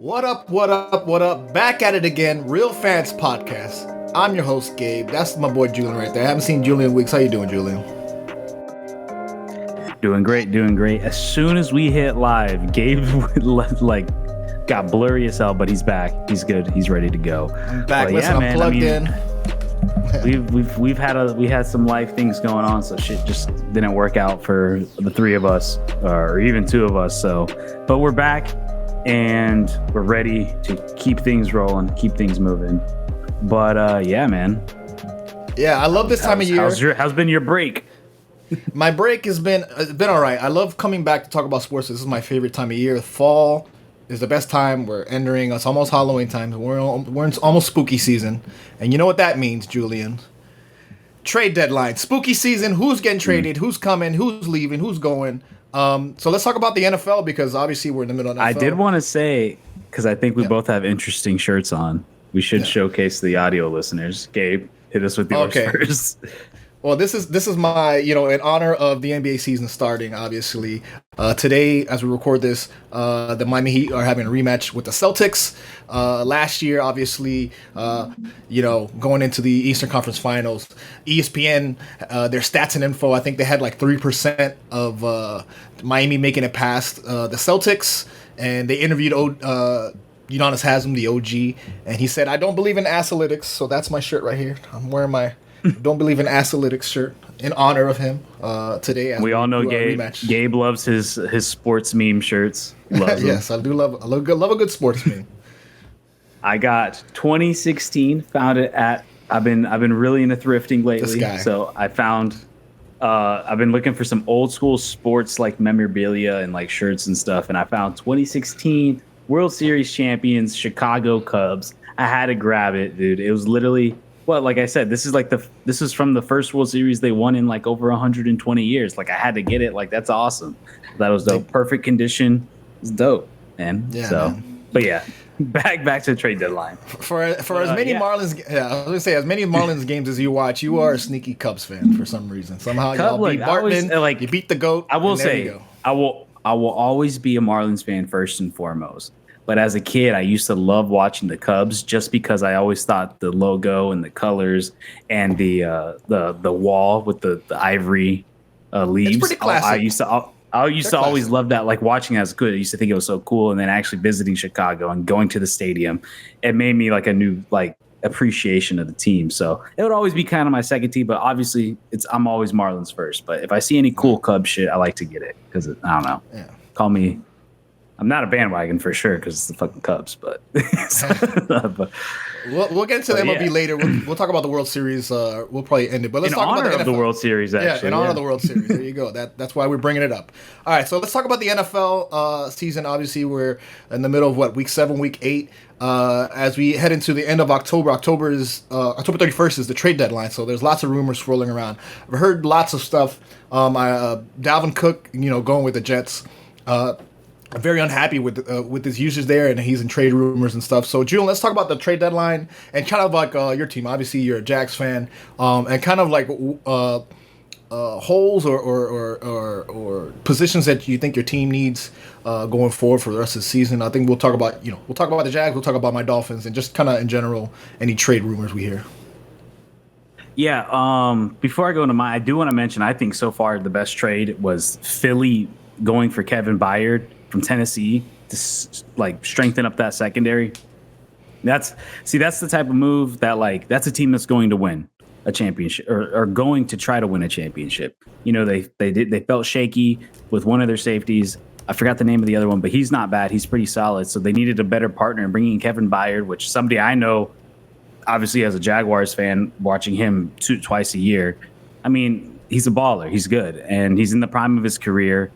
What up, what up, what up? Back at it again, Real Fans Podcast. I'm your host, Gabe. That's my boy Julian right there. I haven't seen Julian in weeks. How you doing, Julian? Doing great, doing great. As soon as we hit live, Gabe got blurry as hell, but he's back. He's good. He's ready to go. I'm back. Listen, I'm plugged in. we had some life things going on, so shit just didn't work out for the three of us, or even two of us. So, but we're back and we're ready to keep things rolling, keep things moving. But yeah, man. Yeah, I love this time of year. How's been your break? My break has been all right. I love coming back to talk about sports. This is my favorite time of year. Fall is the best time. We're entering. It's almost Halloween time. We're in almost spooky season, and you know what that means, Julian? Trade deadline, spooky season. Who's getting traded? Who's coming? Who's leaving? Who's going? So let's talk about the NFL because obviously we're in the middle of the NFL. I did want to say, because I think we both have interesting shirts on. We should showcase the audio listeners. Gabe, hit us with yours first. Well, this is my, in honor of the NBA season starting, obviously. Today, as we record this, the Miami Heat are having a rematch with the Celtics. Last year, obviously, going into the Eastern Conference Finals, ESPN, their stats and info, I think they had like 3% of Miami making it past the Celtics. And they interviewed Udonis Haslem, the OG, and he said, "I don't believe in analytics," so that's my shirt right here. I'm wearing my "Don't Believe in Analytics" shirt in honor of him today. We all know Gabe. Gabe loves his sports meme shirts. Yes, I do love a good sports meme. I got 2016. Found it at. I've been really into thrifting lately. So I found. I've been looking for some old school sports like memorabilia and like shirts and stuff, and I found 2016 World Series champions Chicago Cubs. I had to grab it, dude. It was literally. Well, like I said, this is from the first World Series they won in like over 120 years. Like I had to get it. Like that's awesome. That was dope. Perfect condition. It's dope, man. Yeah, so, man. But yeah, back to the trade deadline. For as many Marlins, I was gonna say as many Marlins games as you watch, you are a sneaky Cubs fan for some reason. Somehow y'all beat Bartman, you beat the GOAT. I will say, I will always be a Marlins fan first and foremost. But as a kid, I used to love watching the Cubs just because I always thought the logo and the colors and the wall with the ivory leaves. It's pretty classic. I used to always love that, like watching as good. I used to think it was so cool, and then actually visiting Chicago and going to the stadium, it made me like a new like appreciation of the team. So it would always be kind of my second team, but obviously I'm always Marlins first. But if I see any cool Cubs shit, I like to get it because I don't know. Yeah. Call me. I'm not a bandwagon for sure because it's the fucking Cubs, but we'll get into the MLB later. We'll talk about the World Series. We'll probably end it, but let's talk about the World Series. Actually, in honor of the World Series. There you go. That's why we're bringing it up. All right, so let's talk about the NFL season. Obviously, we're in the middle of week 7, week 8. As we head into the end of October. October 31st is the trade deadline, so there's lots of rumors swirling around. I've heard lots of stuff. Dalvin Cook, going with the Jets. I'm very unhappy with his users there, and he's in trade rumors and stuff. So, Julian, let's talk about the trade deadline and kind of like your team. Obviously, you're a Jags fan, and kind of like holes or positions that you think your team needs going forward for the rest of the season. I think we'll talk about the Jags, we'll talk about my Dolphins, and just kind of in general any trade rumors we hear. Yeah. Before I go into I do want to mention I think so far the best trade was Philly going for Kevin Byard from Tennessee to like strengthen up that secondary. That's the type of move that that's a team that's going to win a championship or going to try to win a championship. They felt shaky with one of their safeties. I forgot the name of the other one, but he's not bad. He's pretty solid. So they needed a better partner, and bringing in Kevin Byard, which somebody I know, obviously as a Jaguars fan, watching him twice a year. I mean, he's a baller. He's good, and he's in the prime of his career.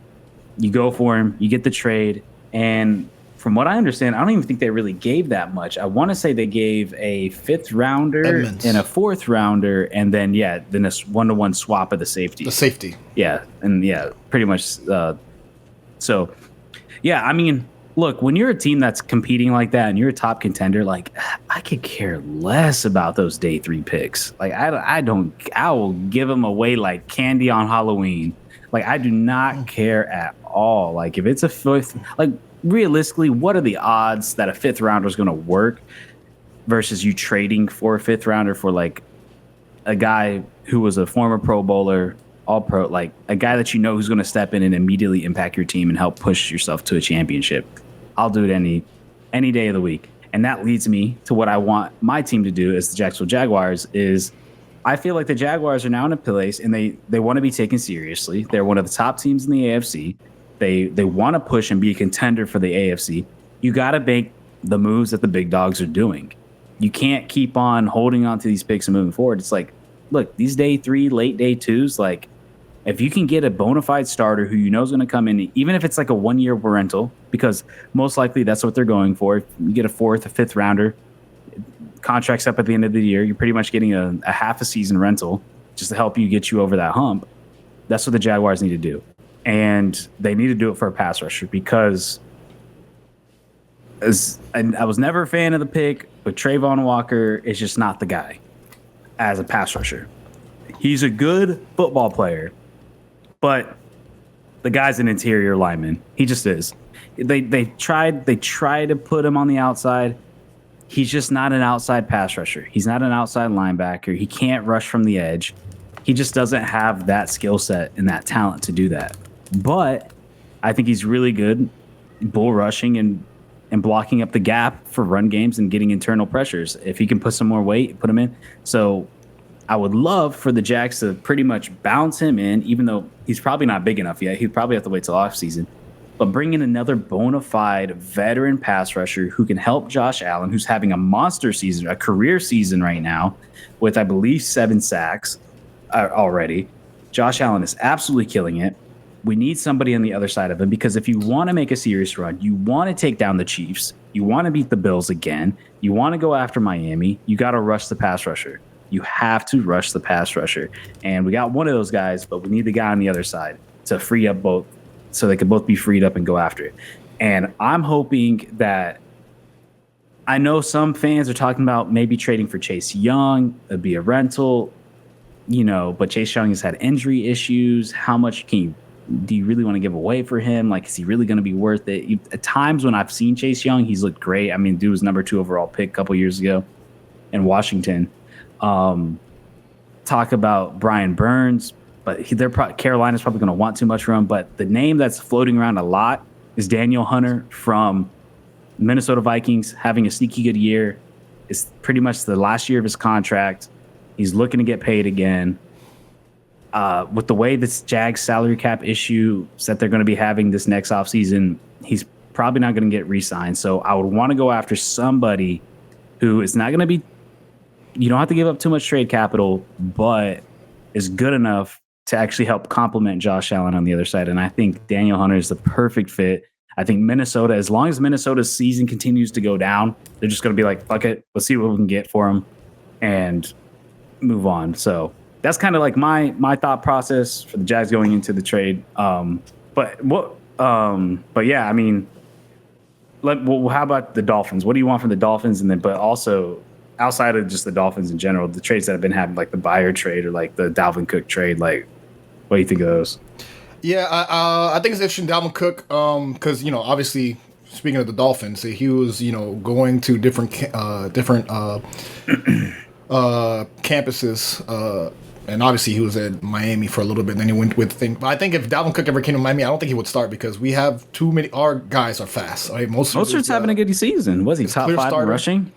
You go for him, you get the trade, and from what I understand, I don't even think they really gave that much. I want to say they gave a 5th rounder and a 4th rounder, and then a 1-to-1 swap of the safety. The safety. Yeah, and pretty much. So, yeah, I mean, look, when you're a team that's competing like that and you're a top contender, like I could care less about those day 3 picks. Like I will give them away like candy on Halloween. Like I do not care at all. Like if it's a 5th, like realistically, what are the odds that a fifth rounder is going to work versus you trading for a fifth rounder for like a guy who was a former Pro Bowler, all pro, like a guy that you know who's going to step in and immediately impact your team and help push yourself to a championship. I'll do it any day of the week. And that leads me to what I want my team to do as the Jacksonville Jaguars is I feel like the Jaguars are now in a place and they want to be taken seriously. They're one of the top teams in the AFC. They want to push and be a contender for the AFC. You got to make the moves that the big dogs are doing. You can't keep on holding on to these picks and moving forward. It's like, look, these day 3, late day 2s, like if you can get a bona fide starter who you know is going to come in, even if it's like a 1-year rental, because most likely that's what they're going for. If you get a 4th, a 5th rounder, contracts up at the end of the year, you're pretty much getting a half a season rental just to help you get you over that hump. That's what the Jaguars need to do. And they need to do it for a pass rusher because and I was never a fan of the pick, but Trayvon Walker is just not the guy as a pass rusher. He's a good football player, but the guy's an interior lineman. He just is. They tried to put him on the outside. He's just not an outside pass rusher. He's not an outside linebacker. He can't rush from the edge. He just doesn't have that skill set and that talent to do that. But I think he's really good bull rushing and blocking up the gap for run games and getting internal pressures. If he can put some more weight, put him in. So I would love for the Jags to pretty much bounce him in, even though he's probably not big enough yet. He'd probably have to wait till offseason. But bring in another bona fide veteran pass rusher who can help Josh Allen, who's having a monster season, a career season right now with, I believe, 7 sacks already. Josh Allen is absolutely killing it. We need somebody on the other side of him because if you want to make a serious run, you want to take down the Chiefs, you want to beat the Bills again, you want to go after Miami, you got to rush the pass rusher. You have to rush the pass rusher. And we got one of those guys, but we need the guy on the other side to free up both so they can both be freed up and go after it. And I'm hoping that I know some fans are talking about maybe trading for Chase Young. It'd be a rental, but Chase Young has had injury issues. How much do you really want to give away for him? Like, is he really going to be worth it? At times when I've seen Chase Young, he's looked great. I mean, dude was number 2 overall pick a couple years ago in Washington. Talk about Brian Burns, but Carolina's probably going to want too much from him. But the name that's floating around a lot is Daniel Hunter from Minnesota Vikings, having a sneaky good year. It's pretty much the last year of his contract. He's looking to get paid again. With the way this Jags salary cap issue that they're going to be having this next offseason, he's probably not going to get re-signed. So I would want to go after somebody who is not going to be, you don't have to give up too much trade capital, but is good enough to actually help complement Josh Allen on the other side. And I think Daniel Hunter is the perfect fit. I think Minnesota, as long as Minnesota's season continues to go down, they're just going to be like, fuck it, let's see what we can get for him and move on. So that's kind of like my thought process for the Jags going into the trade. But yeah, I mean, how about the Dolphins? What do you want from the Dolphins? And then, but also outside of just the Dolphins in general, the trades that have been happening, like the Byard trade or like the Dalvin Cook trade, like, what do you think of those? Yeah, I think it's interesting, Dalvin Cook, because obviously, speaking of the Dolphins, he was going to different campuses. And obviously he was at Miami for a little bit, and then he went with things. But I think if Dalvin Cook ever came to Miami, I don't think he would start because we have too many. Our guys are fast. Right? Mostert's having a good season. Was he top 5 in rushing?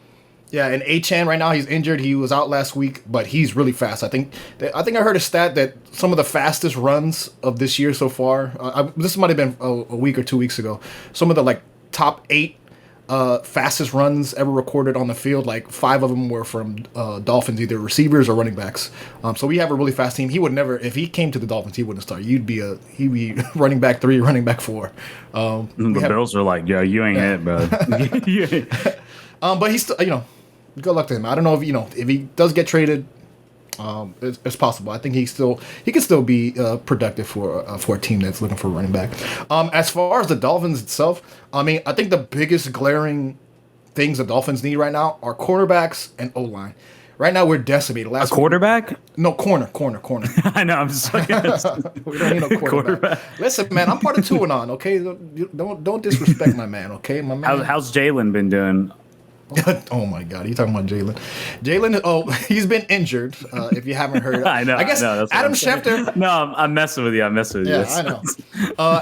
Yeah, and Achane right now he's injured. He was out last week, but he's really fast. I think I heard a stat that some of the fastest runs of this year so far. This might have been a week or 2 weeks ago. Some of the top 8 fastest runs ever recorded on the field, 5 of them were from Dolphins, either receivers or running backs. So we have a really fast team. He would never, if he came to the Dolphins, he wouldn't start. He'd be running back 3, running back 4. The Bills are like, yo, you ain't it, bro. But he's still, good luck to him. I don't know if he does get traded. It's possible. I think he could still be productive for a team that's looking for a running back. As far as the Dolphins itself, I mean, I think the biggest glaring things the Dolphins need right now are cornerbacks and O-line. Right now we're decimated. A Last week, quarterback? no corner. I know. I'm just like, We don't need no quarterback. Listen, man, I'm part of two and on. Okay, don't disrespect my man. Okay, my man. how's Jalen been doing? Oh my God, you talking about Jalen? Jalen, he's been injured. If you haven't heard, I know. I guess that's what Adam I'm saying. Schefter. No, I'm messing with you. Yeah, I know.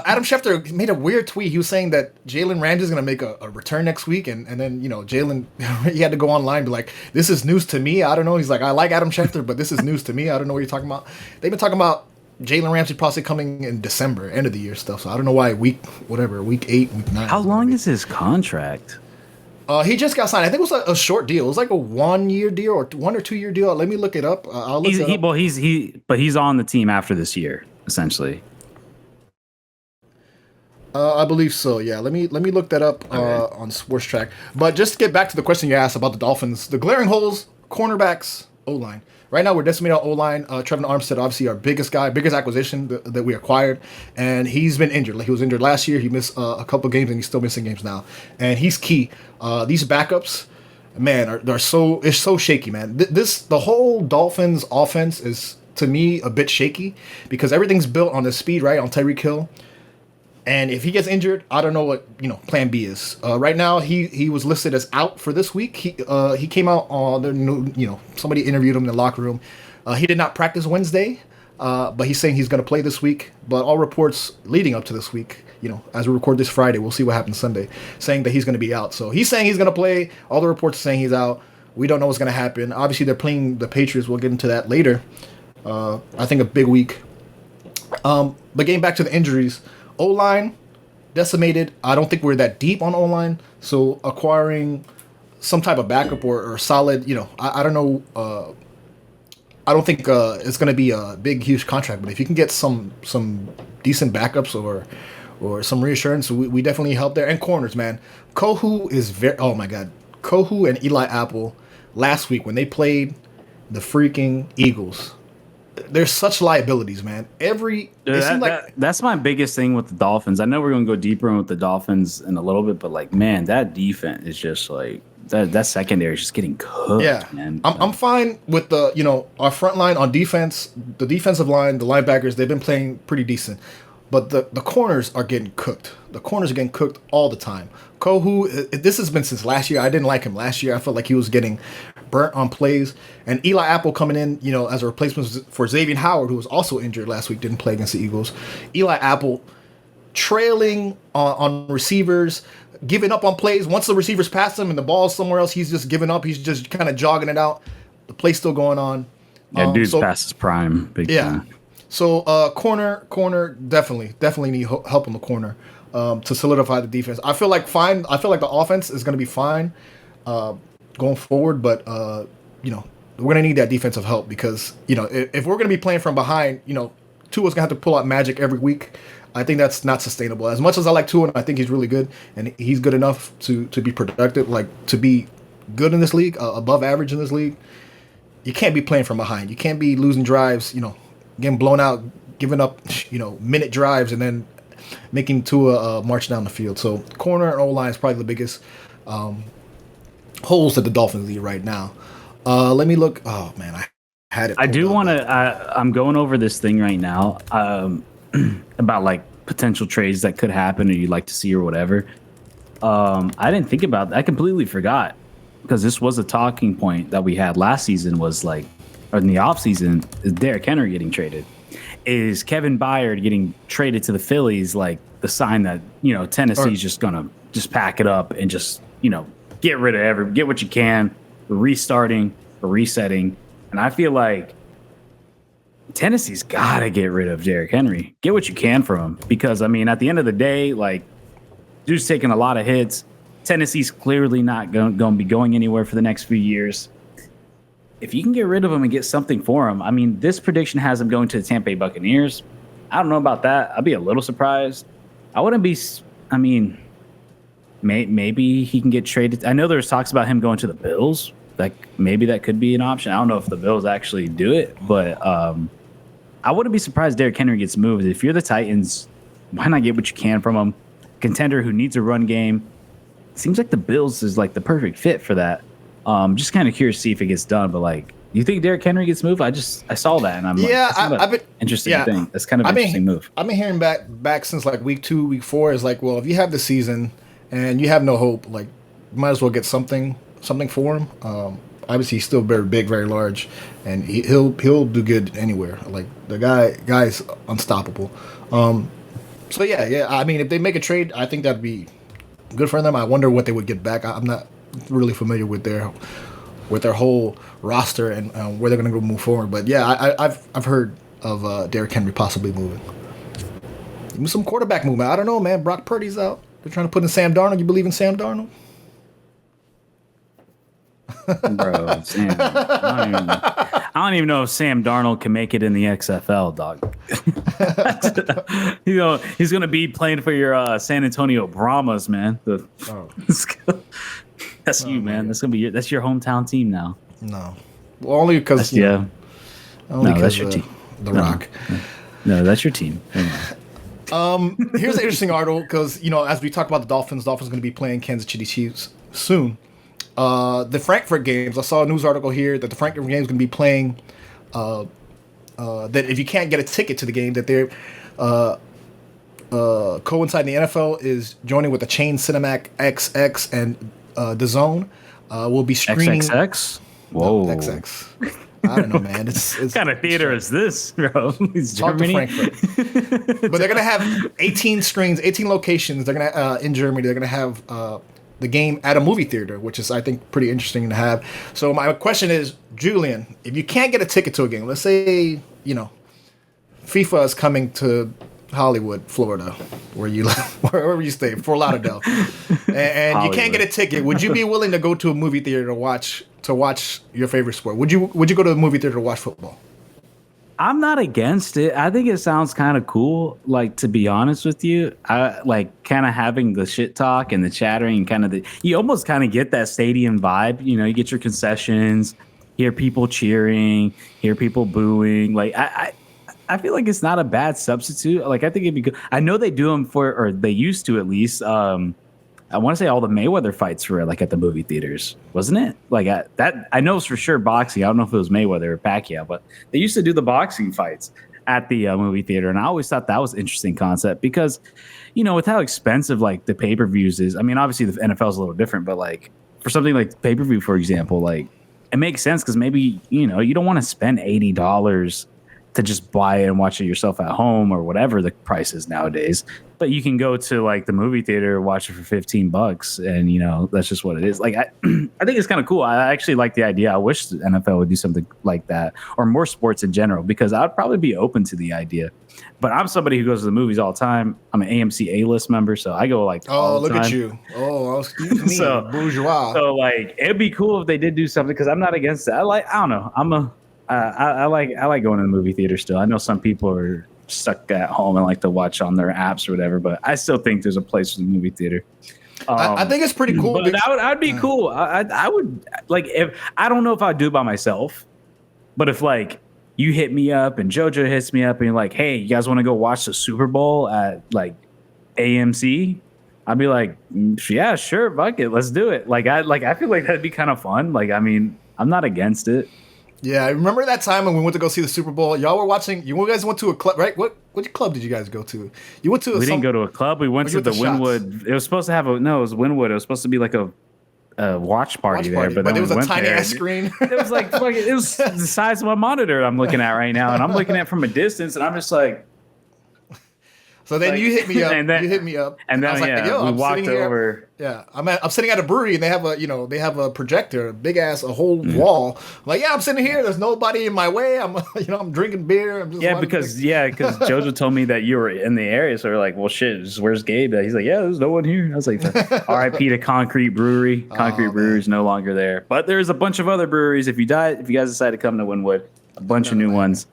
Adam Schefter made a weird tweet. He was saying that Jalen Ramsey is going to make a return next week, and then Jalen he had to go online and be like, "This is news to me." I don't know. He's like, "I like Adam Schefter, but this is news to me. I don't know what you're talking about." They've been talking about Jalen Ramsey possibly coming in December, end of the year stuff. So I don't know why week 8, week 9. How long is his contract? He just got signed. I think it was a short deal. It was like a 1-year deal or 1 or 2 year deal. Let me look it up. I'll look it up. But he's on the team after this year, essentially. I believe so. Yeah. Let me look that up on Sports Track. But just to get back to the question you asked about the Dolphins, the glaring holes: cornerbacks, O-line. Right now, we're decimated on O-line. Trevor Armstead, obviously our biggest acquisition that we acquired, and he's been injured. Like, he was injured last year. He missed a couple games, and he's still missing games now. And he's key. These backups, man, it's so shaky, man. The whole Dolphins offense is, to me, a bit shaky because everything's built on the speed, right, on Tyreek Hill. And if he gets injured, I don't know what Plan B is. Right now, he was listed as out for this week. He came out on somebody interviewed him in the locker room. He did not practice Wednesday, but he's saying he's going to play this week. But all reports leading up to this week, as we record this Friday, we'll see what happens Sunday, saying that he's going to be out. So he's saying he's going to play. All the reports are saying he's out. We don't know what's going to happen. Obviously, they're playing the Patriots. We'll get into that later. I think a big week. But getting back to the injuries. O-line, decimated. I don't think we're that deep on O-line. So acquiring some type of backup or solid, I don't know. I don't think it's going to be a big, huge contract. But if you can get some decent backups or some reassurance, we definitely help there. And corners, man. Kohu is oh my God. Kohu and Eli Apple last week when they played the freaking Eagles. There's such liabilities, man. That's my biggest thing with the Dolphins. I know we're going to go deeper in with the Dolphins in a little bit, but man, that defense is just like that secondary is just getting cooked. Yeah, man. I'm fine with the our front line on defense, the defensive line, the linebackers. They've been playing pretty decent, but the corners are getting cooked. The corners are getting cooked all the time. Kohu, this has been since last year. I didn't like him last year. I felt like he was getting burnt on plays. And Eli Apple coming in, as a replacement for Xavier Howard, who was also injured last week, didn't play against the Eagles. Eli Apple trailing on receivers, giving up on plays. Once the receivers pass him and the ball's somewhere else, he's just giving up. He's just kind of jogging it out. The play's still going on. Yeah, dude's past his prime. Big time. So corner definitely need help on the corner to solidify the defense. I feel like the offense is going to be fine going forward, but we're going to need that defensive help because if we're going to be playing from behind, Tua's going to have to pull out magic every week. I think that's not sustainable. As much as I like Tua, and I think he's really good and he's good enough to be productive, like to be good in this league, above average in this league. You can't be playing from behind. You can't be losing drives, getting blown out, giving up, minute drives, and then making Tua march down the field. So corner and O-line is probably the biggest holes that the Dolphins lead right now. Let me look. Oh man, I had it. I do want to. I'm going over this thing right now about like potential trades that could happen or you'd like to see or whatever. I didn't think about that. I completely forgot because this was a talking point that we had last season. Was like, or in the offseason, is Derrick Henry getting traded? Is Kevin Byard getting traded to the Phillies like the sign that Tennessee's just gonna just pack it up and just get rid of get what you can, restarting or resetting? And I feel like Tennessee's got to get rid of Derrick Henry. Get what you can from him because at the end of the day, like, dude's taking a lot of hits. Tennessee's clearly not going to be going anywhere for the next few years. If you can get rid of him and get something for him, this prediction has him going to the Tampa Bay Buccaneers. I don't know about that. I'd be a little surprised. I wouldn't be. Maybe he can get traded. I know there's talks about him going to the Bills. Like maybe that could be an option. I don't know if the Bills actually do it, but I wouldn't be surprised Derrick Henry gets moved. If you're the Titans, why not get what you can from him? Contender who needs a run game. Seems like the Bills is like the perfect fit for that. Just kind of curious to see if it gets done. But like, do you think Derrick Henry gets moved? I saw that and I'm Yeah, like, I've been interesting yeah, thing. That's kind of an interesting move. I've been hearing back since like week 2, week 4 is like, well, if you have the season and you have no hope, like, you might as well get something for him. Obviously, he's still very big, very large, and he'll do good anywhere. Like the guy's unstoppable. So yeah. I mean, if they make a trade, I think that'd be good for them. I wonder what they would get back. I'm not really familiar with their whole roster and where they're going to go move forward. But yeah, I've heard of Derrick Henry possibly moving. Even some quarterback movement. I don't know, man. Brock Purdy's out. They're trying to put in Sam Darnold. You believe in Sam Darnold? Bro, I don't even know if Sam Darnold can make it in the XFL, dog. He's gonna be playing for your San Antonio Brahmas, man. That's you, man. That's gonna be that's your hometown team now. No, well, only because yeah. Only no, that's your team. The Rock. No, that's your team. Here's an interesting article because as we talk about the Dolphins are going to be playing Kansas City Chiefs soon. The Frankfurt games. I saw a news article here that the Frankfurt games going to be playing. That if you can't get a ticket to the game, that they're coinciding. The NFL is joining with the Chain Cinemax XX and DAZN. Will be screening XXX. Whoa, no, XX. I don't know, man. It's what kind of theater is this, bro? It's Germany. Talk to Frankfurt. But they're gonna have 18 screens, 18 locations. They're gonna in Germany. They're gonna have the game at a movie theater, which is I think pretty interesting to have. So my question is, Julian, if you can't get a ticket to a game, let's say FIFA is coming to Hollywood, Florida, where you live, wherever you stay, Fort Lauderdale, and you can't get a ticket, would you be willing to go to a movie theater to watch your favorite sport? Would you go to a movie theater to watch football? I'm not against it. I think it sounds kind of cool. Like, to be honest with you, I like kind of having the shit talk and the chattering, and you almost kind of get that stadium vibe. You get your concessions, hear people cheering, hear people booing. Like, I feel like it's not a bad substitute. Like, I think it'd be good. I know they do them or they used to at least. I want to say all the Mayweather fights were like at the movie theaters, wasn't it? Like that, I know it's for sure boxing. I don't know if it was Mayweather or Pacquiao, but they used to do the boxing fights at the movie theater, and I always thought that was an interesting concept because, with how expensive like the pay-per-views is. I mean, obviously the NFL is a little different, but like for something like pay-per-view, for example, like it makes sense because maybe you don't want to spend $80 to just buy it and watch it yourself at home or whatever the price is nowadays. But you can go to like the movie theater, watch it for $15, and that's just what it is. Like I think it's kind of cool. I actually like the idea. I wish the NFL would do something like that or more sports in general because I'd probably be open to the idea. But I'm somebody who goes to the movies all the time. I'm an AMC A-list member, so I go like all the time. At you. Oh, excuse me, bourgeois. So like it'd be cool if they did do something because I'm not against it. I don't know. I like going to the movie theater still. I know some people are stuck at home and like to watch on their apps or whatever, but I still think there's a place for the movie theater. I think it's pretty cool. But I'd be cool. I would like if I don't know if I'd do it by myself, but if like you hit me up and JoJo hits me up and you're like, hey, you guys want to go watch the Super Bowl at like AMC? I'd be like, yeah, sure, fuck it, let's do it. I feel like that'd be kind of fun. Like, I mean, I'm not against it. Yeah, I remember that time when we went to go see the Super Bowl. Y'all were watching. You guys went to a club, right? Which club did you guys go to? You went to. We didn't go to a club. We went to the Wynwood. It was supposed to have it was Wynwood. It was supposed to be like a watch party there, but it was a tiny ass screen. It was like it was the size of my monitor I'm looking at right now, and I'm looking at it from a distance, and I'm just like. So then you hit me up. And then I was like, we walked over. Yeah, I'm sitting at a brewery and they have a projector, a big ass, a whole wall. I'm like, yeah, I'm sitting here. There's nobody in my way. I'm drinking beer. I'm just because JoJo told me that you were in the area, so we're like, well, shit, where's Gabe? He's like, yeah, there's no one here. I was like, R.I.P. to Concrete Brewery. Concrete Brewery is no longer there, but there's a bunch of other breweries. If you guys decide to come to Wynwood, a bunch of new ones.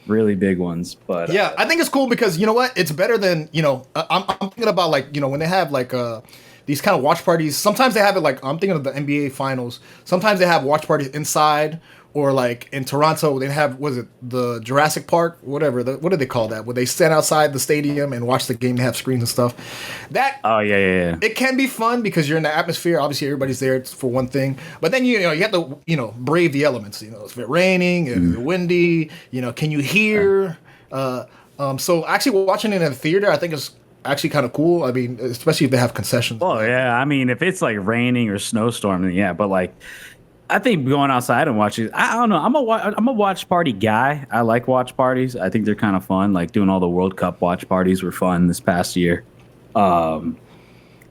Really big ones, but I think it's cool because you know what? It's better than I'm thinking about like when they have like these kind of watch parties. Sometimes they have it like I'm thinking of the NBA finals. Sometimes they have watch parties inside, or like in Toronto they have, was it the Jurassic Park, whatever, what do they call that, where they stand outside the stadium and watch the game. They have screens and stuff. That, Oh yeah. it can be fun because you're in the atmosphere. Obviously, everybody's there for one thing, but then you know you have to brave the elements. You know, if it's raining, if it's windy, can you hear? So actually watching it in a theater, I think is actually kind of cool. I mean, especially if they have concessions. Oh yeah, I mean, if it's like raining or snowstorm, then yeah. But like, I think going outside and watching, I don't know. I'm a watch party guy. I like watch parties. I think they're kind of fun. Like doing all the World Cup watch parties were fun this past year.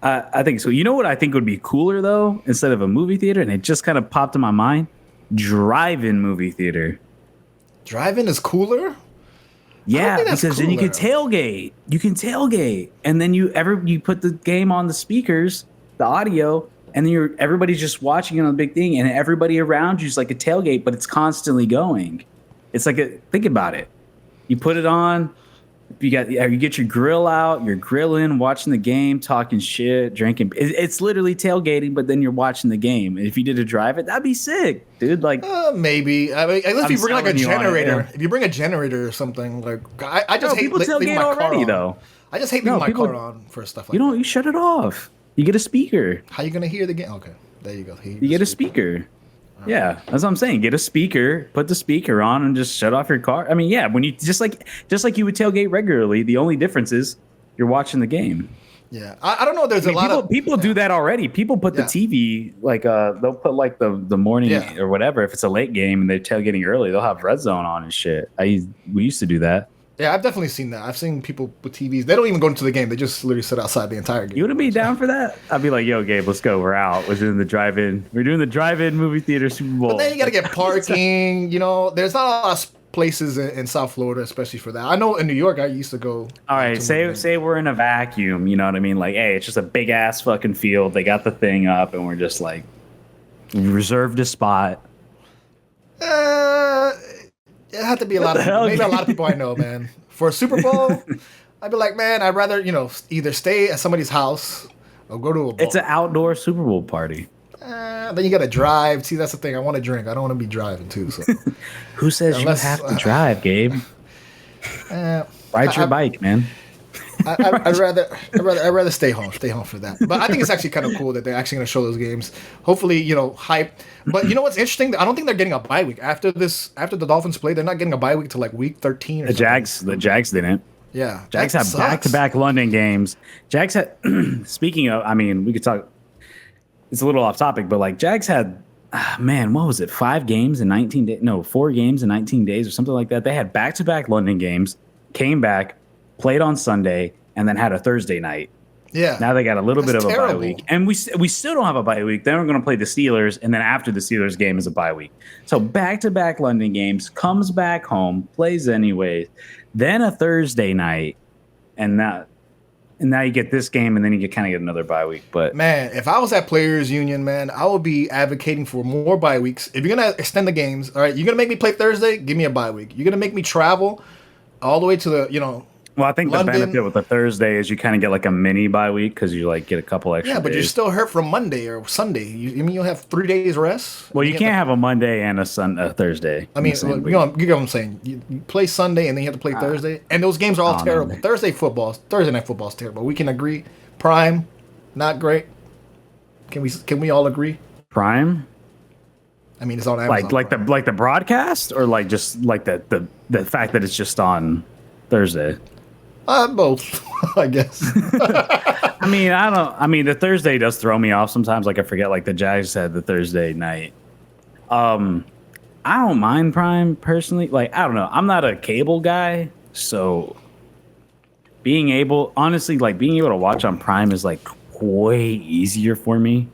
I think so. You know what I think would be cooler though, instead of a movie theater, and it just kind of popped in my mind: drive-in movie theater. Drive-in is cooler. Yeah, think that's because then you can cooler. tailgate. You can tailgate, and then you put the game on the speakers, the audio, and then everybody's just watching it on the big thing, and everybody around you is like a tailgate, but it's constantly going. It's like think about it. You put it on. You get your grill out. You're grilling, watching the game, talking shit, drinking. It's literally tailgating, but then you're watching the game. And if you did a drive it, that'd be sick, dude. Like Maybe. I mean, unless I'm you bring like a selling you on it, generator. yeah. If you bring a generator or something, like I just no, hate people leaving tailgate my car already on. though. I just hate leaving my people- car on for stuff like You don't. that. You shut it off. You get a speaker. How you gonna hear the game? Okay, there you go. You get a speaker. Yeah, that's what I'm saying. Get a speaker, put the speaker on, and just shut off your car. I mean, yeah, when you just like you would tailgate regularly. The only difference is you're watching the game. Yeah, I don't know. There's I mean, a lot of people do that already. People put the Yeah. TV like they'll put like the morning Yeah. or whatever. If it's a late game and they're tailgating early, they'll have Red Zone on and shit. We used to do that. Yeah, I've definitely seen that. I've seen people with TVs. They don't even go into the game. They just literally sit outside the entire game. You wouldn't be down for that? I'd be like, yo, Gabe, let's go. We're out. We're doing the drive-in. We're doing the drive-in movie theater Super Bowl. But then you got to get parking. There's not a lot of places in South Florida, especially for that. I know in New York, I used to go. All right, to say we're in a vacuum. You know what I mean? Like, hey, it's just a big ass fucking field. They got the thing up, and we're just like reserved a spot. It had to be a lot of the people. hell, Maybe a Gabe? lot of people I know, man. For a Super Bowl, I'd be like, man, I'd rather either stay at somebody's house or go to a bar. It's an outdoor Super Bowl party. Then you got to drive. See, that's the thing. I want to drink. I don't want to be driving too. So Who says Unless- you have to drive, Gabe? uh, Ride your I- bike, man. I'd rather stay home for that. But I think it's actually kind of cool that they're actually going to show those games. Hopefully, hype. But you know what's interesting? I don't think they're getting a bye week after this. After the Dolphins play, they're not getting a bye week till like week 13. Or The something. Jags didn't. Yeah, Jags that had sucks. back-to-back London games. Jags had. Speaking of, I mean, we could talk. It's a little off topic, but like Jags had, man, what was it? 5 games in 19 days? No, 4 games in 19 days or something like that. They had back-to-back London games, came back, played on Sunday, and then had a Thursday night. Yeah. Now they got a little bit That's of a bye terrible. week, and we still don't have a bye week. Then we're going to play the Steelers, and then after the Steelers game is a bye week. So back-to-back London games, comes back home, plays anyways, then a Thursday night, and now you get this game, and then you kind of get another bye week. But Man, if I was at Players Union, man, I would be advocating for more bye weeks. If you're gonna extend the games, all right, you're gonna make me play Thursday, give me a bye week. You're gonna make me travel all the way to the, well, I think London- the benefit with the Thursday is you kind of get like a mini bye week because you like get a couple extra. yeah, but you're days. still hurt from Monday or Sunday. You mean you'll have 3 days rest? Well, you can't have a Monday and a Thursday. I mean, in the same you week. know what I'm saying. You play Sunday and then you have to play Thursday, and those games are all no, terrible. man. Thursday night football is terrible. We can agree. Prime, not great. Can we all agree? Prime. I mean, it's on Amazon. Like the broadcast, or like just like the fact that it's just on Thursday. Both, I guess. I mean, the Thursday does throw me off sometimes. Like I forget, like the Jags had the Thursday night. I don't mind Prime personally. Like I don't know, I'm not a cable guy, so being able to watch on Prime is like way easier for me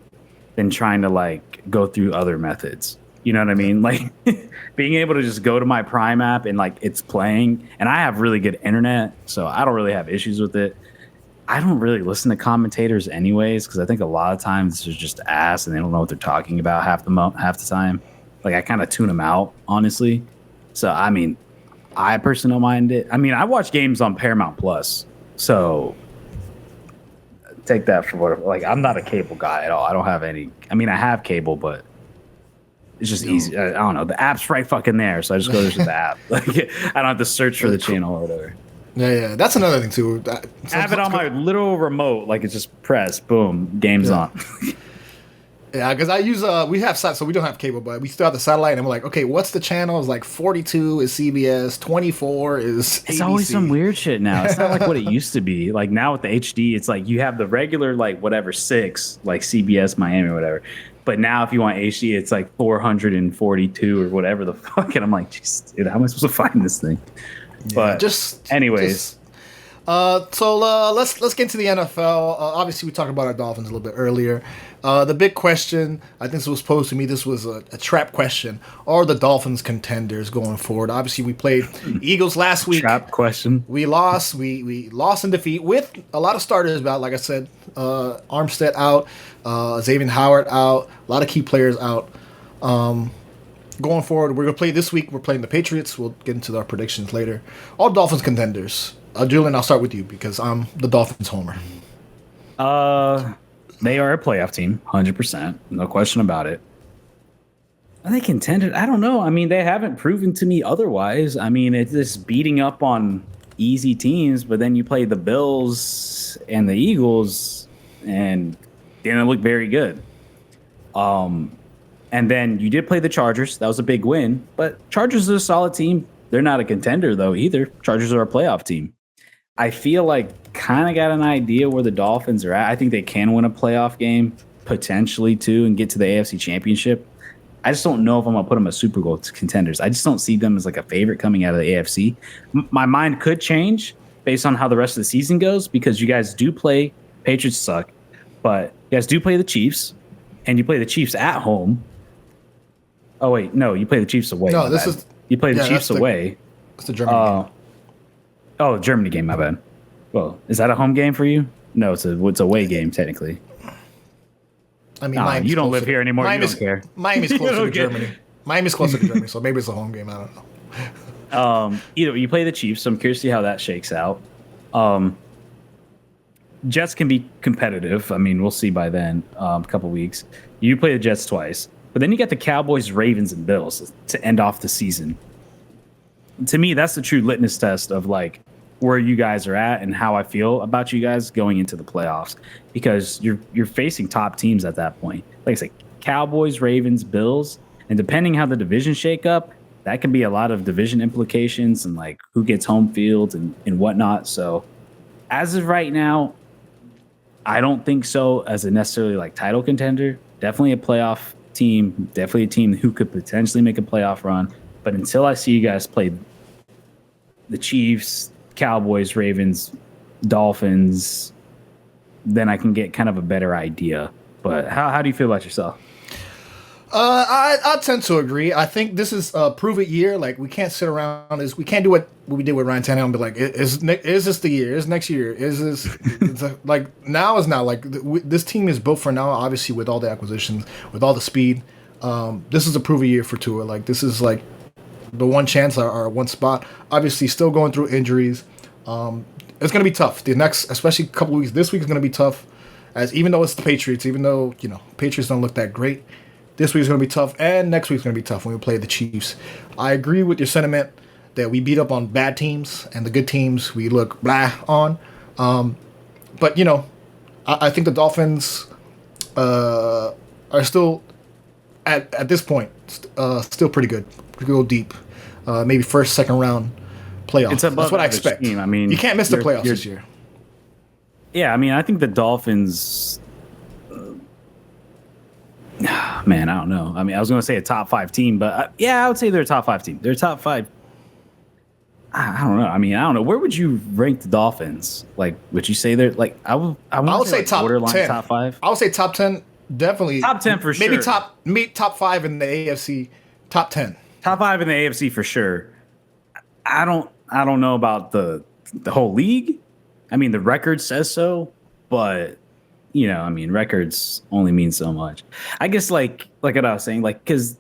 than trying to like go through other methods. You know what I mean? Like being able to just go to my Prime app and like it's playing, and I have really good internet, so I don't really have issues with it. I don't really listen to commentators anyways, because I think a lot of times they're just ass and they don't know what they're talking about half the time. Like I kind of tune them out, honestly. So I mean, I personally don't mind it. I mean, I watch games on Paramount Plus, so take that for what. Like, I'm not a cable guy at all. I don't have any. I mean, I have cable, but it's just easy. I don't know. The app's right fucking there, so I just go to the app. Like, I don't have to search for the channel or whatever. Yeah. That's another thing too. I have it on my literal remote. Like, it's just press, boom, game's on. Yeah, because I use we have so we don't have cable, but we still have the satellite, and we're like, okay, what's the channel? It's like 42 is CBS, 24 is ABC. It's always some weird shit now. It's not like what it used to be. Like, now with the HD, it's like you have the regular, like, whatever, 6, like CBS Miami or whatever. But now if you want HD, it's like 442 or whatever the fuck. And I'm like, jeez, dude, how am I supposed to find this thing? But anyways. Let's get into the NFL. Obviously, we talked about our Dolphins a little bit earlier. The big question, I think this was posed to me, this was a trap question. Are the Dolphins contenders going forward? Obviously, we played Eagles last week. Trap question. We lost. We lost in defeat with a lot of starters out. Like I said, Armstead out, Xavier Howard out, a lot of key players out. Going forward, we're going to play this week. We're playing the Patriots. We'll get into our predictions later. All Dolphins contenders. Julian, I'll start with you because I'm the Dolphins homer. They are a playoff team, 100%. No question about it. Are they contended? I don't know. I mean, they haven't proven to me otherwise. I mean, it's just beating up on easy teams, but then you play the Bills and the Eagles, and they didn't look very good. And then you did play the Chargers. That was a big win, but Chargers are a solid team. They're not a contender, though, either. Chargers are a playoff team. I feel like kind of got an idea where the Dolphins are at. I think they can win a playoff game, potentially, too, and get to the AFC Championship. I just don't know if I'm going to put them as Super Bowl contenders. I just don't see them as like a favorite coming out of the AFC. My mind could change based on how the rest of the season goes because you guys do play – Patriots suck, but you guys do play the Chiefs, and you play the Chiefs at home. Oh, wait. No, you play the Chiefs away. No, this is – You play the Chiefs away. It's the Germany game. Oh, Germany game, my bad. Well, is that a home game for you? No, it's a away game, technically. I mean, you don't live here anymore. You don't care. Miami's closer to Germany. Miami's closer to Germany, so maybe it's a home game. I don't know. You play the Chiefs, so I'm curious to see how that shakes out. Jets can be competitive. I mean, we'll see by then, a couple weeks. You play the Jets twice. But then you got the Cowboys, Ravens, and Bills to end off the season. To me, that's the true litmus test of like where you guys are at and how I feel about you guys going into the playoffs. Because you're facing top teams at that point. Like I said, Cowboys, Ravens, Bills, and depending how the division shake up, that can be a lot of division implications and like who gets home field and whatnot. So as of right now, I don't think so as a necessarily like title contender. Definitely a playoff team, definitely a team who could potentially make a playoff run. But until I see you guys play the Chiefs, Cowboys, Ravens, Dolphins, then I can get kind of a better idea. But how do you feel about yourself? I tend to agree. I think this is a prove it year. Like we can't sit around. We can't do what we did with Ryan Tannehill and be like, is this the year? Is next year? Is this like now is now? Like this team is built for now. Obviously, with all the acquisitions, with all the speed, this is a prove it year for Tua. Like this is like the one chance or one spot. Obviously, still going through injuries. It's gonna be tough. The next, especially a couple of weeks. This week is gonna be tough. As even though it's the Patriots, even though Patriots don't look that great. This week's going to be tough, and next week's going to be tough when we play the Chiefs. I agree with your sentiment that we beat up on bad teams, and the good teams we look blah on. But, I think the Dolphins are still, at this point, still pretty good. We go deep. Maybe first, second round playoffs. That's what I expect. Team. I mean, you can't miss the playoffs this year. Yeah, I mean, I think the Dolphins... Man, I don't know. I mean, I was going to say a top 5 team, but I would say they're a top 5 team. They're a top 5. I don't know. I mean, I don't know. Where would you rank the Dolphins? Like, would you say they're like? I would say top borderline 10. Top 5. I would say top 10. Definitely top 10 for sure. Maybe top 5 in the AFC. Top 10. Top 5 in the AFC for sure. I don't know about the whole league. I mean, the record says so, but. I mean, records only mean so much. I guess like what I was saying, like, because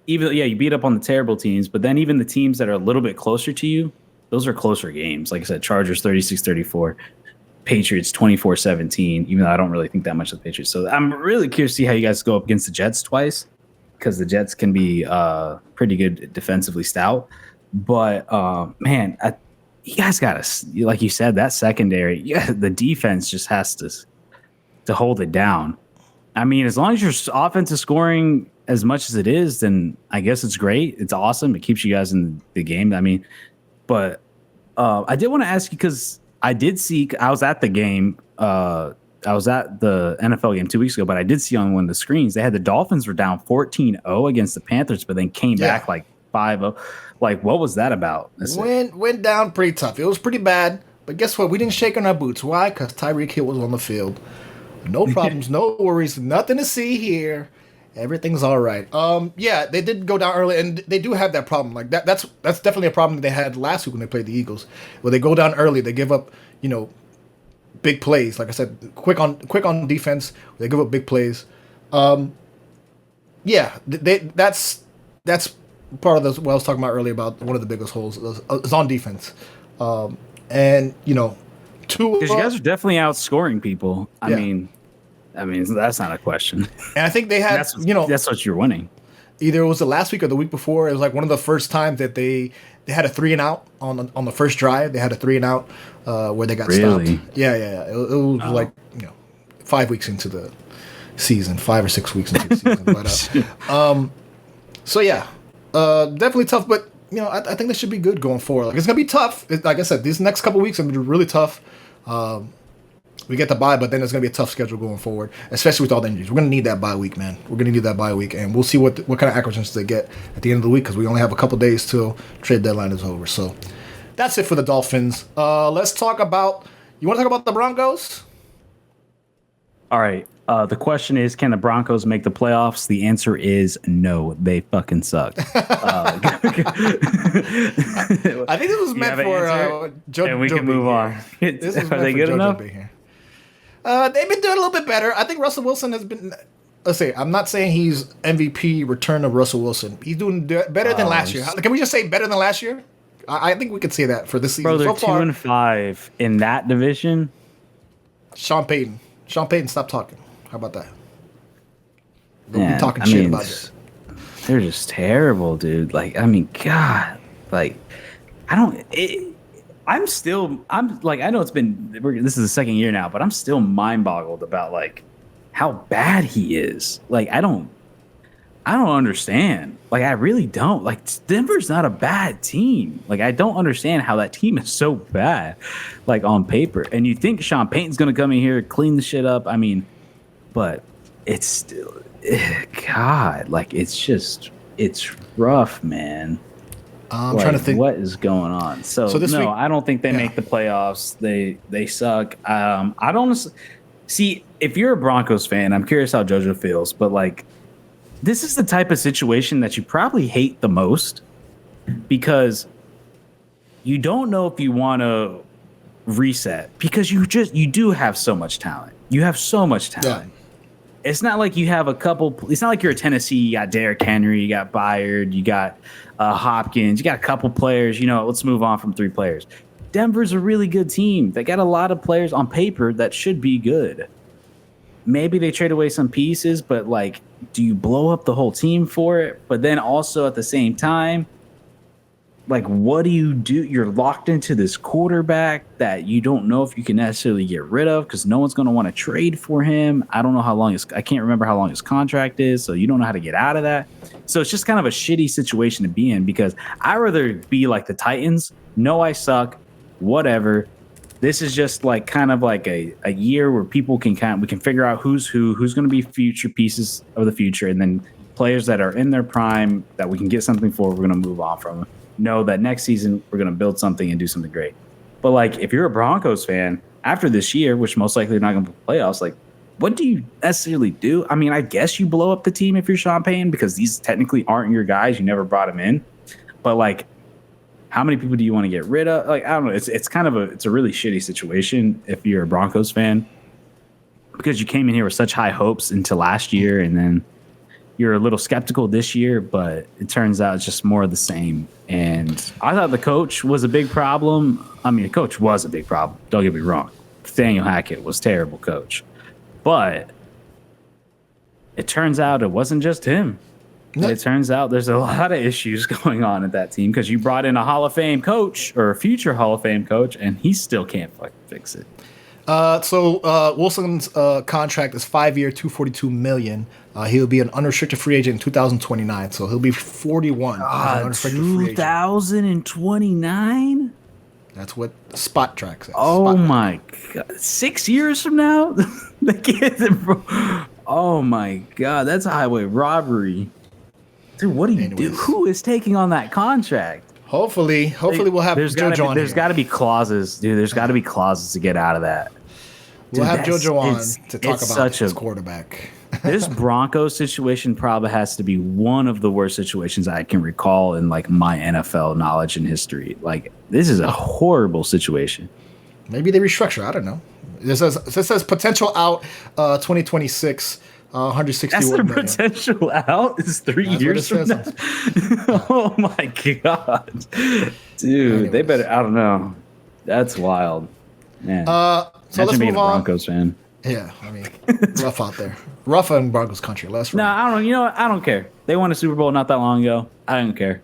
even, you beat up on the terrible teams, but then even the teams that are a little bit closer to you, those are closer games. Like I said, Chargers 36-34. Patriots 24-17, even though I don't really think that much of the Patriots. So I'm really curious to see how you guys go up against the Jets twice, because the Jets can be pretty good defensively stout. But man, you guys got to, like you said, that secondary, the defense just has to hold it down. I mean, as long as your offense is scoring as much as it is, then I guess it's great. It's awesome. It keeps you guys in the game. I mean, but I did want to ask you, because I was at the game. I was at the NFL game 2 weeks ago, but I did see on one of the screens, they had the Dolphins were down 14-0 against the Panthers, but then came back like 5-0. Like, what was that about? Went down pretty tough. It was pretty bad, but guess what? We didn't shake on our boots. Why? Because Tyreek Hill was on the field. No problems, no worries, nothing to see here. Everything's all right. Yeah, they did go down early, and they do have that problem. Like that's definitely a problem that they had last week when they played the Eagles. Where they go down early, they give up, big plays. Like I said, quick on defense. They give up big plays. Yeah, that's part of what I was talking about earlier about one of the biggest holes is on defense. And two, because you guys are definitely outscoring people. I mean, that's not a question. And I think they had, that's what you're winning. Either it was the last week or the week before. It was like one of the first times that they had a 3-and-out on the first drive. They had a 3-and-out where they got stopped. Yeah. It was like 5 weeks into the season, 5 or 6 weeks into the season. But, so yeah, definitely tough. But I think this should be good going forward. Like, it's gonna be tough. Like I said, these next couple weeks are gonna be really tough. We get the bye, but then it's going to be a tough schedule going forward, especially with all the injuries. We're going to need that bye week, man. We're going to need that bye week, and we'll see what kind of acquisitions they get at the end of the week, because we only have a couple days till trade deadline is over. So that's it for the Dolphins. Let's talk about – you want to talk about the Broncos? All right. The question is, can the Broncos make the playoffs? The answer is no. They fucking suck. I think this was meant for Joe. And we can move on. This is Are they good enough? They've been doing a little bit better. I think Russell Wilson has been. Let's say, I'm not saying he's MVP return of Russell Wilson. He's doing better than last year. Can we just say better than last year? I think we could say that for this season. Bro, they're 2-5 in that division. Sean Payton, stop talking. How about that? Don't be talking shit about it. They're just terrible, dude. Like, I mean, God, like, I know it's been, this is the second year now, but I'm still mind boggled about like how bad he is. Like, I don't understand. Like, I really don't. Like, Denver's not a bad team. Like, I don't understand how that team is so bad, like, on paper. And you think Sean Payton's going to come in here, clean the shit up. I mean, but it's still, God, like, it's rough, man. I'm trying to think what is going on. So this week, I don't think they make the playoffs. They suck. I don't see, if you're a Broncos fan, I'm curious how JoJo feels, but like, this is the type of situation that you probably hate the most, because you don't know if you want to reset, because you do have so much talent. You have so much talent. Yeah. It's not like you have it's not like you're a Tennessee. You got Derrick Henry, you got Byard, you got Hopkins, you got a couple players. Let's move on from 3 players. Denver's a really good team. They got a lot of players on paper that should be good. Maybe they trade away some pieces, but like, do you blow up the whole team for it? But then also at the same time, like, what do you do? You're locked into this quarterback that you don't know if you can necessarily get rid of, because no one's going to want to trade for him. I don't know how long I can't remember how long his contract is, so you don't know how to get out of that. So it's just kind of a shitty situation to be in, because I'd rather be like the Titans. No, I suck. Whatever. This is just like kind of like a year where people we can figure out who's going to be future pieces of the future, and then players that are in their prime that we can get something for, we're going to move on from them. Know that next season we're going to build something and do something great. But like, if you're a Broncos fan after this year, which most likely they're not going to play playoffs, like, what do you necessarily do? I mean, I guess you blow up the team if you're Sean Payton, because these technically aren't your guys. You never brought them in. But like, how many people do you want to get rid of? Like, I don't know. It's kind of a really shitty situation if you're a Broncos fan, because you came in here with such high hopes into last year, and then you're a little skeptical this year, but it turns out it's just more of the same. And I thought the coach was a big problem. I mean, the coach was a big problem. Don't get me wrong. Nathaniel Hackett was terrible coach. But it turns out it wasn't just him. No. It turns out there's a lot of issues going on at that team because you brought in a Hall of Fame coach or a future Hall of Fame coach, and he still can't fix it. So Wilson's contract is 5-year, $242 million. He'll be an unrestricted free agent in 2029, so he'll be 41. As an unrestricted free agent. 2029? That's what Spot Track says. Oh Spot my God! 6 years from now, they get it. Oh my God, that's a highway robbery, dude. What do you do? Who is taking on that contract? Hopefully we'll have JoJo on. There's got to be clauses, dude. There's got to be clauses to get out of that. We'll have JoJo on to talk about his quarterback. This Broncos situation probably has to be one of the worst situations I can recall in like my NFL knowledge and history. Like, this is a horrible situation. Maybe they restructure. I don't know. This says potential out 2026. 161 That's their million. potential out is 3 years from now. Oh my God, dude! Anyways. They better. I don't know. That's wild, man. So let's being move a on. Broncos fan. Yeah, I mean, rough out there. Rough in Broncos country. Let's No, I don't. You know what? I don't care. They won a Super Bowl not that long ago. I don't care.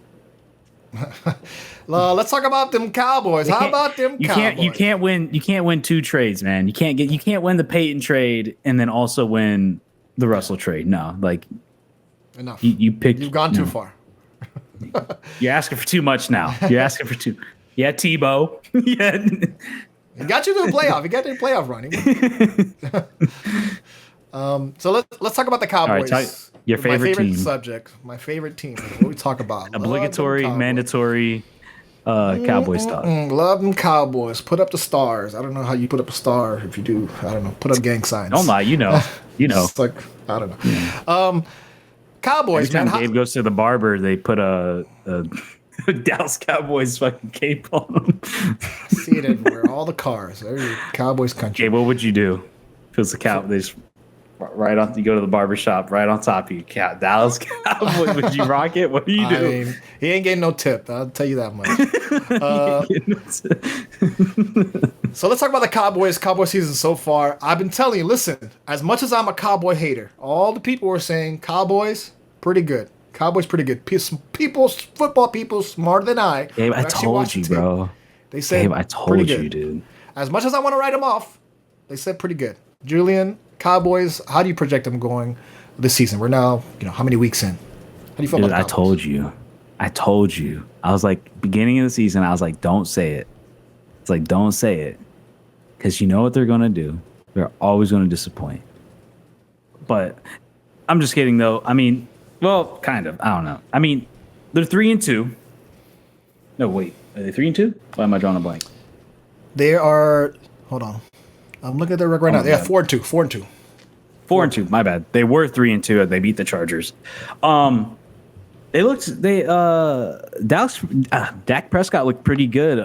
Let's talk about them Cowboys. How about them Cowboys? You can't win. You can't win two trades, man. You can't win the Peyton trade and then also win the Russell trade. No, like enough. You picked. You've gone too far. You're asking for too much now. You're asking for too. Yeah, Tebow. Yeah. He got you to the playoff. He got you to the playoff run. So let's talk about the Cowboys. All right, your favorite team. Subject. My favorite team. What we talk about. Obligatory, mandatory Cowboys talk. Love them Cowboys. Put up the stars. I don't know how you put up a star. If you do, I don't know. Put up gang signs. Don't lie. You know. It's like, I don't know. Yeah. Cowboys, every time man. Gabe goes to the barber, they put a Dallas Cowboys fucking cape on them. See it everywhere. All the cars. Every Cowboys country. Gabe, what would you do if it was the Cowboys? Right on, you go to the barber shop, right on top of you, Dallas Cowboys. Would you rock it? What do you do? I mean, he ain't getting no tip. I'll tell you that much. So let's talk about the Cowboys. Cowboy season so far. I've been telling you, listen, as much as I'm a Cowboy hater, all the people were saying Cowboys pretty good. Cowboys pretty good. Football people smarter than I. Gabe, I told you, bro. They said Gabe, I told you, dude. As much as I want to write them off, they said pretty good. Julian, Cowboys, how do you project them going this season? We're now, how many weeks in? How do you feel about I told you. I was like, beginning of the season, I was like, don't say it. It's like, don't say it. Because you know what they're going to do. They're always going to disappoint. But I'm just kidding, though. I mean, well, kind of. I don't know. I mean, they're 3-2. No, wait. Are they 3-2? Why am I drawing a blank? They are, hold on. I'm looking at their record right now. They have 4-2. 4-2. 4-2. My bad. They were 3-2. They beat the Chargers. Dak Prescott looked pretty good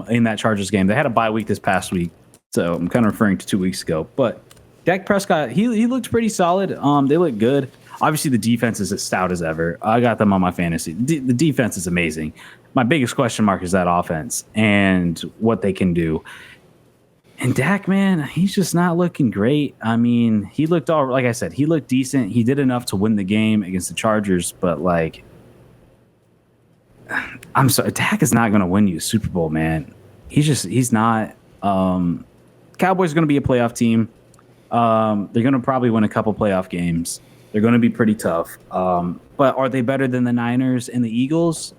in that Chargers game. They had a bye week this past week, so I'm kind of referring to 2 weeks ago. But Dak Prescott, he looked pretty solid. They look good. Obviously, the defense is as stout as ever. I got them on my fantasy. The defense is amazing. My biggest question mark is that offense and what they can do. And Dak, man, he's just not looking great. I mean, he looked like I said, he looked decent. He did enough to win the game against the Chargers, but like, I'm sorry, Dak is not going to win you a Super Bowl, man. He's not. Cowboys are going to be a playoff team. They're going to probably win a couple playoff games. They're going to be pretty tough. But are they better than the Niners and the Eagles?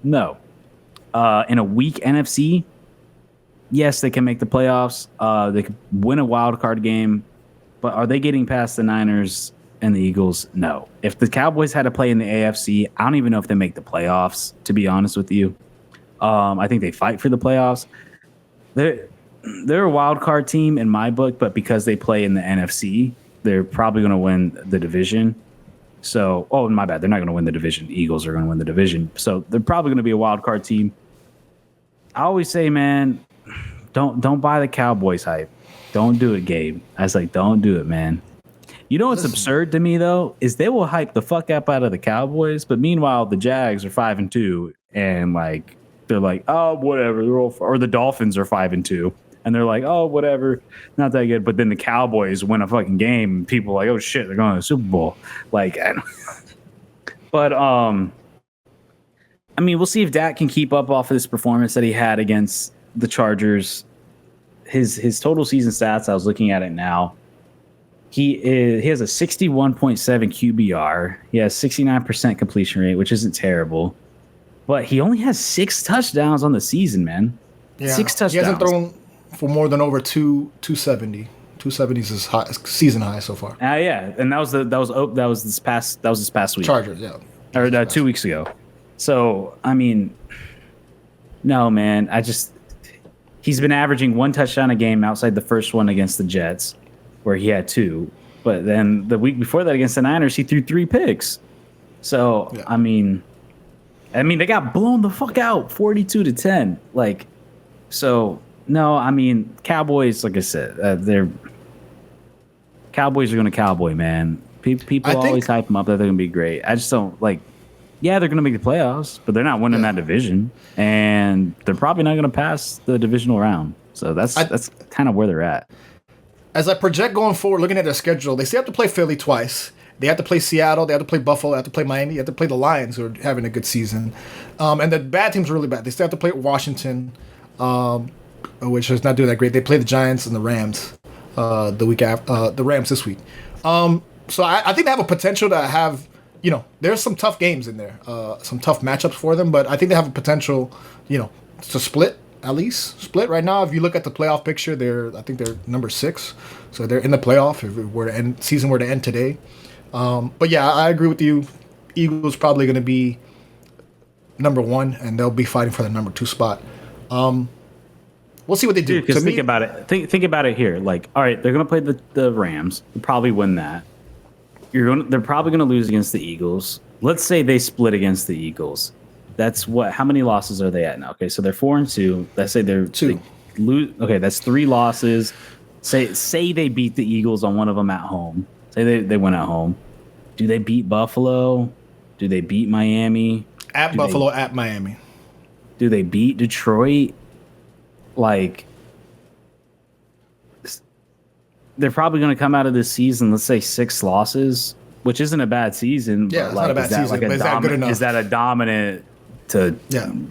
No. In a weak NFC, yes, they can make the playoffs. They could win a wild card game, but are they getting past the Niners and the Eagles? No. If the Cowboys had to play in the AFC, I don't even know if they make the playoffs, to be honest with you. I think they fight for the playoffs. They're a wild card team in my book, but because they play in the NFC, they're probably going to win the division. So, my bad. They're not going to win the division. The Eagles are going to win the division. So they're probably going to be a wild card team. I always say, man, don't buy the Cowboys hype. Don't do it, Gabe. I was like, don't do it, man. You know what's absurd to me though is they will hype the fuck up out of the Cowboys, but meanwhile the Jags are 5-2, and like they're like, oh whatever, or the Dolphins are 5-2, and and they're like, oh, whatever, not that good. But then the Cowboys win a fucking game, and people are like, oh shit, they're going to the Super Bowl. Like, but I mean, we'll see if Dak can keep up off of this performance that he had against the Chargers. His total season stats, I was looking at it now. He has a 61.7 QBR. He has 69% completion rate, which isn't terrible. But he only has 6 touchdowns on the season, man. Yeah. 6 touchdowns. He hasn't thrown for more than over 270. 270 is his season high so far. Yeah, and that was this past week. Chargers, yeah. Or 2 weeks ago. So, I mean, no, man. He's been averaging 1 touchdown a game outside the first one against the Jets, where he had 2. But then the week before that against the Niners, he threw 3 picks. So, yeah. I mean, they got blown the fuck out, 42-10. Like, so no, I mean, Cowboys. Like I said, Cowboys are going to cowboy, man. People always hype them up that they're going to be great. I just don't like. Yeah, they're going to make the playoffs, but they're not winning that division, and they're probably not going to pass the divisional round. So that's kind of where they're at. As I project going forward, looking at their schedule, they still have to play Philly twice. They have to play Seattle. They have to play Buffalo. They have to play Miami. They have to play the Lions, who are having a good season. And the bad teams are really bad. They still have to play Washington, which is not doing that great. They play the Giants and the Rams the week after. The Rams this week. So I think they have a potential to have. There's some tough games in there, some tough matchups for them. But I think they have a potential, to split. At least split right now. If you look at the playoff picture, I think they're number 6, so they're in the playoff. If season were to end today. But yeah, I agree with you. Eagles probably going to be number 1, and they'll be fighting for the number 2 spot. We'll see what they do. Because think about it. Think about it here. Like, all right, they're going to play the Rams. They'll probably win that. They're probably going to lose against the Eagles. Let's say they split against the Eagles. That's what? How many losses are they at now? Okay, so they're 4-2. Let's say they're 2. Okay, that's 3 losses. Say they beat the Eagles on one of them at home. Say they went at home. Do they beat Buffalo? Do they beat Miami? At Buffalo, at Miami. Do they beat Detroit? Like, they're probably going to come out of this season, let's say 6 losses, which isn't a bad season. Yeah, but it's not a bad season, but is that good enough? Is that a dominant to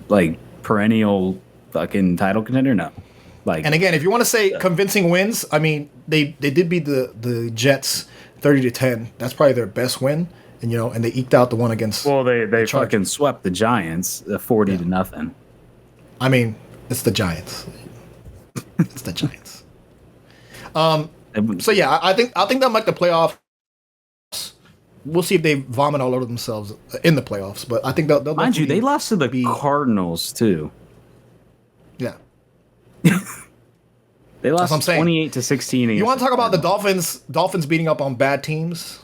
like perennial fucking title contender? No. Like, and again, if you want to say convincing wins, I mean, they did beat the Jets 30-10. That's probably their best win, and and they eked out the one against. Well, they fucking swept the Giants 40-0. I mean, it's the Giants. It's the Giants. So yeah, I think they'll make the playoffs. We'll see if they vomit all over themselves in the playoffs, but I think they'll mind you, they lost to the Cardinals too. Yeah. They lost 28-16. You want to talk about the Dolphins beating up on bad teams?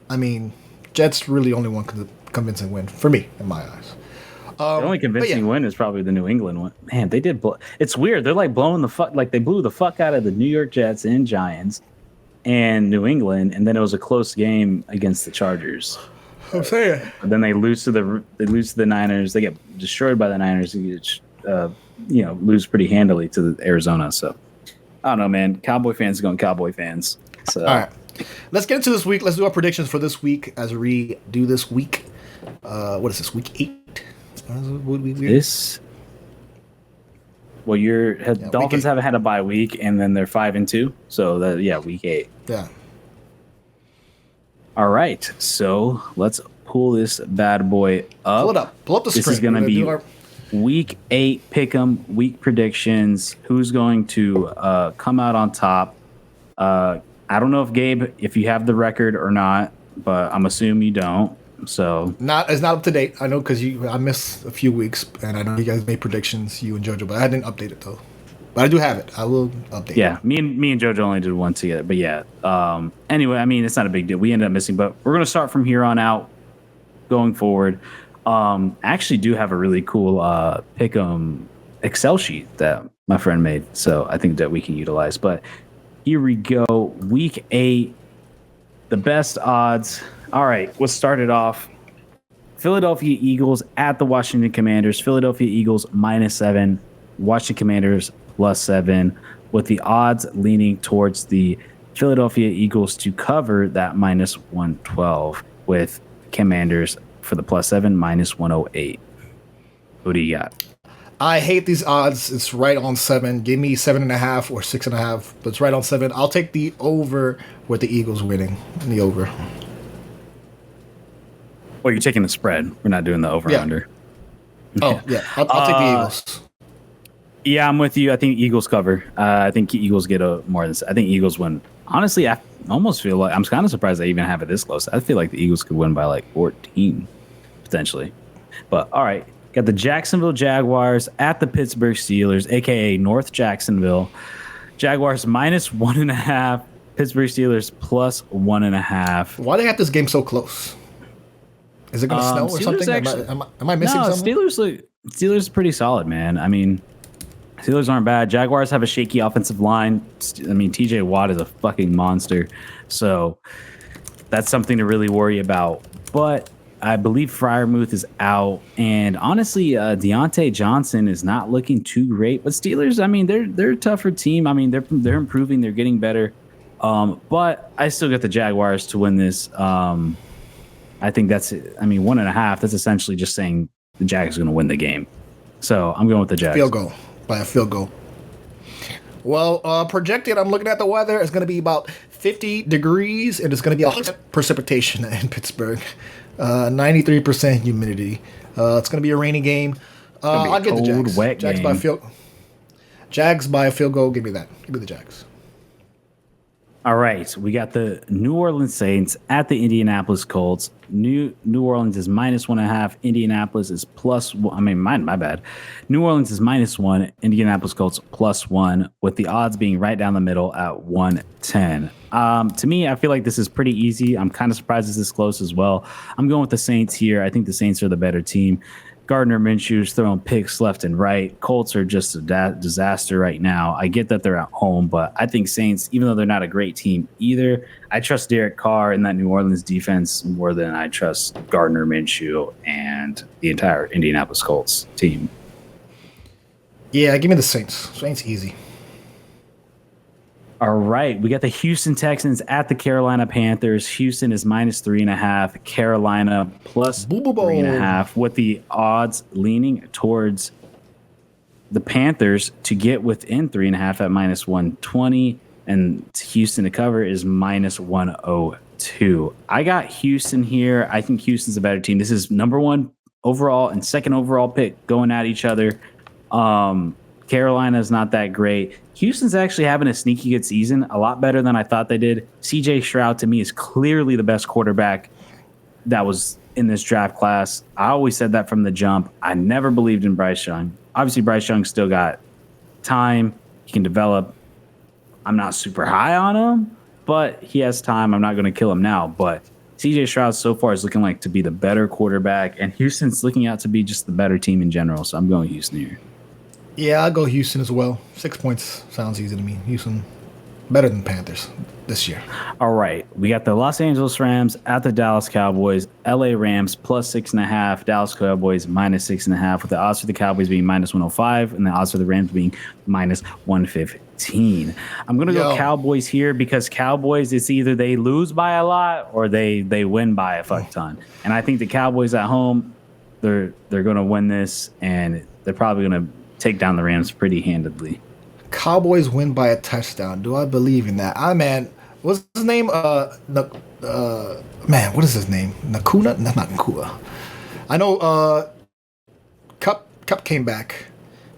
I mean, Jets really only one convincing win for me in my eyes. The only convincing win is probably the New England one. Man, they did. It's weird. They're like blowing the fuck. Like they blew the fuck out of the New York Jets and Giants and New England, and then it was a close game against the Chargers. I'm saying. But then they lose to the Niners. They get destroyed by the Niners. Lose pretty handily to the Arizona. So I don't know, man. Cowboy fans going Cowboy fans. So all right, let's get into this week. Let's do our predictions for this week as we do this week. What is this? Week 8. This. Well, Dolphins haven't had a bye week, and then they're 5-2. So week 8. Yeah. All right, so let's pull this bad boy up. Pull it up. Pull up the screen. This is going to be week 8 pick'em, week predictions. Who's going to come out on top? I don't know if Gabe, if you have the record or not, but I'm assuming you don't. So it's not up to date. I know because I missed a few weeks, and I know you guys made predictions, you and JoJo, but I didn't update it though. But I do have it. I will update. Yeah, me and JoJo only did one together, but yeah. Anyway, I mean it's not a big deal. We ended up missing, but we're gonna start from here on out, going forward. I actually do have a really cool pick'em Excel sheet that my friend made, so I think that we can utilize. But here we go, week 8, the best odds. All right, let's start it off. Philadelphia Eagles at the Washington Commanders. Philadelphia Eagles -7. Washington Commanders +7. with the odds leaning towards the Philadelphia Eagles to cover that minus 112, with Commanders for the +7 minus 108. Who do you got? I hate these odds. It's right on 7. Give me 7.5 or 6.5, but it's right on 7. I'll take the over with the Eagles winning. The over. Well, you're taking the spread. We're not doing the over/under. Oh yeah, I'll take the Eagles. Yeah, I'm with you. I think Eagles cover. I think Eagles get more than. I think Eagles win. Honestly, I almost feel like I'm kind of surprised they even have it this close. I feel like the Eagles could win by like 14, potentially. But all right, got the Jacksonville Jaguars at the Pittsburgh Steelers, aka North Jacksonville. Jaguars -1.5. Pittsburgh Steelers +1.5. Why they have this game so close? Is it going to snow or something? Am I missing something? Steelers are pretty solid, man. I mean, Steelers aren't bad. Jaguars have a shaky offensive line. I mean, TJ Watt is a fucking monster. So that's something to really worry about. But I believe Freiermuth is out. And honestly, Deontay Johnson is not looking too great. But Steelers, I mean, they're a tougher team. I mean, they're improving. They're getting better. But I still get the Jaguars to win this. I think 1.5. That's essentially just saying the Jags are going to win the game. So I'm going with the Jags. Field goal. By a field goal. Well, projected, I'm looking at the weather. It's going to be about 50 degrees, and it's going to be a precipitation in Pittsburgh. 93% humidity. It's going to be a rainy game. I'll get the Jags. Wet Jags game. Jags by a field goal. Give me that. Give me the Jags. All right, we got the New Orleans Saints at the Indianapolis Colts. New Orleans is -1.5. Indianapolis is my bad. New Orleans is -1. Indianapolis Colts +1, with the odds being right down the middle at 110. To me, I feel like this is pretty easy. I'm kind of surprised it's this close as well. I'm going with the Saints here. I think the Saints are the better team. Gardner Minshew's throwing picks left and right. Colts are just a disaster right now. I get that they're at home, but I think Saints, even though they're not a great team either, I trust Derek Carr and that New Orleans defense more than I trust Gardner Minshew and the entire Indianapolis Colts team. Yeah, give me the Saints. Saints easy. All right, we got the Houston Texans at the Carolina Panthers. Houston is -3.5. Carolina +3.5, with the odds leaning towards the Panthers to get within 3.5 at -120, and Houston to cover is -102. I got Houston here. I think Houston's a better team. This is number 1 overall and second overall pick going at each other. Carolina's not that great. Houston's actually having a sneaky good season, a lot better than I thought they did. CJ Stroud, to me, is clearly the best quarterback that was in this draft class. I always said that from the jump. I never believed in Bryce Young. Obviously, Bryce Young still got time. He can develop. I'm not super high on him, but he has time. I'm not going to kill him now. But CJ Stroud so far is looking like to be the better quarterback, and Houston's looking out to be just the better team in general. So I'm going Houston here. Yeah, I'll go Houston as well. 6 points sounds easy to me. Houston better than Panthers this year. All right. We got the Los Angeles Rams at the Dallas Cowboys. LA Rams +6.5. Dallas Cowboys -6.5, with the odds for the Cowboys being -105 and the odds for the Rams being -115. I'm going to go Cowboys here because Cowboys, it's either they lose by a lot or they win by a fuck ton. And I think the Cowboys at home, they're going to win this, and they're probably going to take down the Rams pretty handedly. Cowboys win by a touchdown. Do I believe in that? Man, what's his name? What is his name? Nakuna? That's not Nakua. I know Cup came back,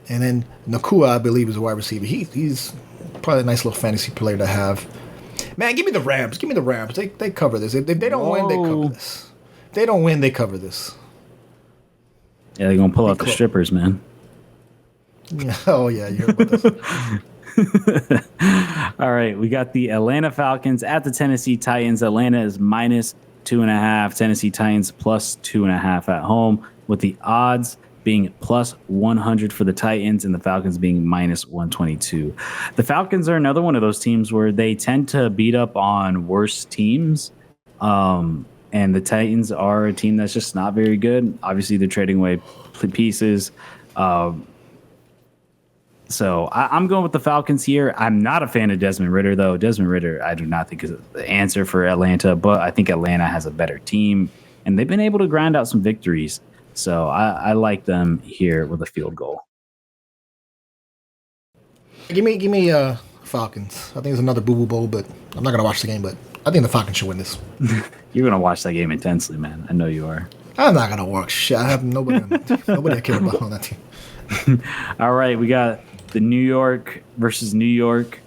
and then Nakua, I believe, is a wide receiver. He's probably a nice little fantasy player to have. Man, give me the Rams. Give me the Rams. They cover this. If they don't win, they cover this. If they don't win, they cover this. Yeah, they're going to pull out the strippers, man. Oh, yeah. You're about this. All right. We got the Atlanta Falcons at the Tennessee Titans. Atlanta is -2.5. Tennessee Titans +2.5 at home, with the odds being +100 for the Titans and the Falcons being -122. The Falcons are another one of those teams where they tend to beat up on worse teams. And the Titans are a team that's just not very good. Obviously, they're trading away pieces. So I'm going with the Falcons here. I'm not a fan of Desmond Ritter, though. Desmond Ritter, I do not think is the answer for Atlanta, but I think Atlanta has a better team, and they've been able to grind out some victories. So I like them here with a field goal. Give me Falcons. I think it's another boo-boo bowl, but I'm not gonna watch the game. But I think the Falcons should win this. You're gonna watch that game intensely, man. I know you are. I'm not gonna watch shit. I have nobody I care about on that team. All right, we got the New York versus New York.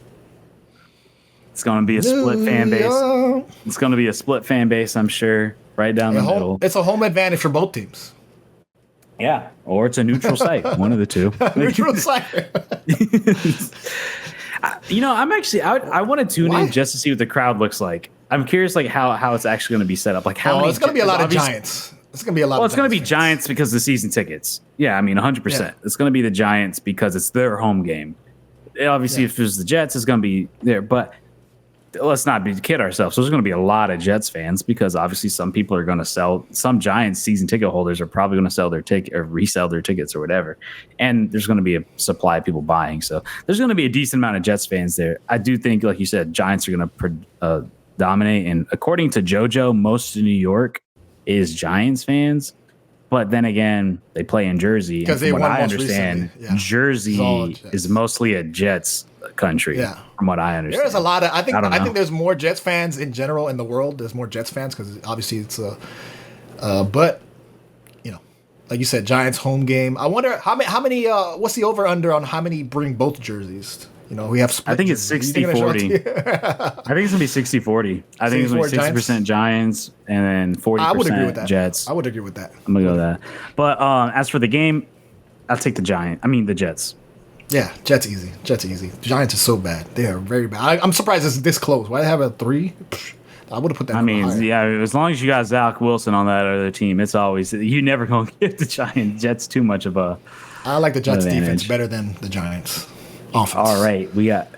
It's gonna be a split fan base. It's gonna be a split fan base, I'm sure. Right down the middle. It's a home advantage for both teams. Yeah, or it's a neutral site. One of the two. Neutral site. I'm actually I want to tune in just to see what the crowd looks like. I'm curious, like how it's actually going to be set up. Like how many? It's going to be a lot of Giants. It's going to be a lot. Well, it's going to be Giants because of the season tickets. Yeah, I mean 100%. It's going to be the Giants because it's their home game. Obviously, if it's the Jets, it's going to be there. But let's not kid ourselves. There's going to be a lot of Jets fans because obviously some people are going to sell. Some Giants season ticket holders are probably going to sell their ticket or resell their tickets or whatever. And there's going to be a supply of people buying. So there's going to be a decent amount of Jets fans there. I do think, like you said, Giants are going to dominate. And according to JoJo, most of New York is Giants fans. But then again, they play in Jersey. Because they won what I most understand, recently. Jersey is mostly a Jets country. Yeah. From what I understand, there's a lot of. I think there's more Jets fans in general in the world. There's more Jets fans because obviously it's but like you said, Giants home game. I wonder how many. What's the over under on how many bring both jerseys? We have. I think it's 60-40. I think it's gonna be 60-40. I think it's gonna be 60% Giants and then 40% I would agree with that. Jets. I would agree with that. I'm gonna go with that. But as for the game, I'll take the Jets. Yeah, Jets easy. Giants are so bad. They are very bad. I'm surprised it's this close. Why they have a 3? I would have put that. As long as you got Zach Wilson on that other team, it's always you never gonna give the Jets too much of a. I like the Jets advantage. defense better than the Giants offense. All right, we got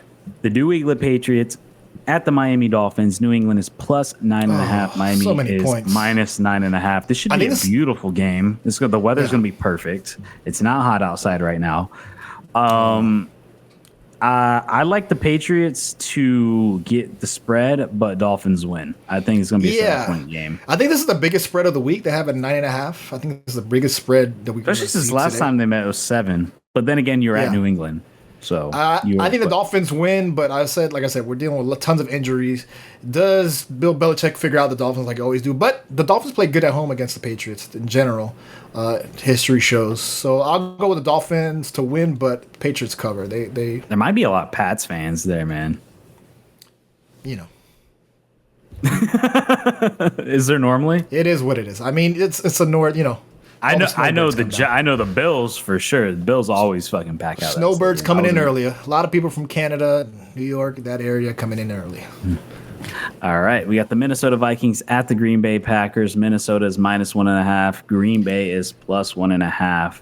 the New England Patriots at the Miami Dolphins. New England is plus 9.5. Miami is points. minus 9.5. This should be a beautiful game. The weather's gonna be perfect. It's not hot outside right now. I like the Patriots to get the spread, but Dolphins win. I think it's going to be a 7-point game. I think this is the biggest spread of the week. They have a 9.5. I think this is the biggest spread that we. Especially since last time they met, it was 7. But then again, you're at New England, so I think the Dolphins win. But like I said, we're dealing with tons of injuries. Does Bill Belichick figure out the Dolphins like he always do? But the Dolphins play good at home against the Patriots in general. History shows. So I'll go with the Dolphins to win, but Patriots cover. There might be a lot of Pats fans there, man. Is there normally? It is what it is. I mean, it's a North. I know the Bills for sure. The Bills always fucking pack out. Snowbirds coming in early. A lot of people from Canada, New York, that area coming in early. All right, we got the Minnesota Vikings at the Green Bay Packers. Minnesota is minus 1.5. Green Bay is plus 1.5.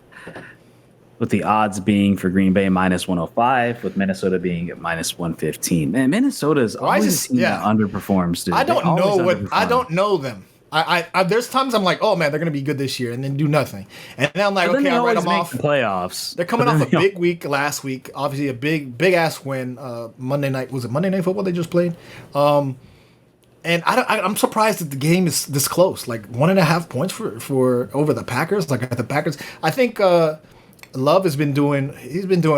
With the odds being for Green Bay minus 105, with Minnesota being at minus 115. Man, Minnesota is always that underperforms. Dude. I don't know them. I there's times I'm like, oh man, they're gonna be good this year, and then do nothing, and then I'm like, okay, I'll write them off. The playoffs. They're coming off a big week last week. Obviously, a big ass win. Monday night, was it Monday Night Football they just played? And I'm surprised that the game is this close. Like 1.5 points for over the Packers. Like at the Packers, I think Love he's been doing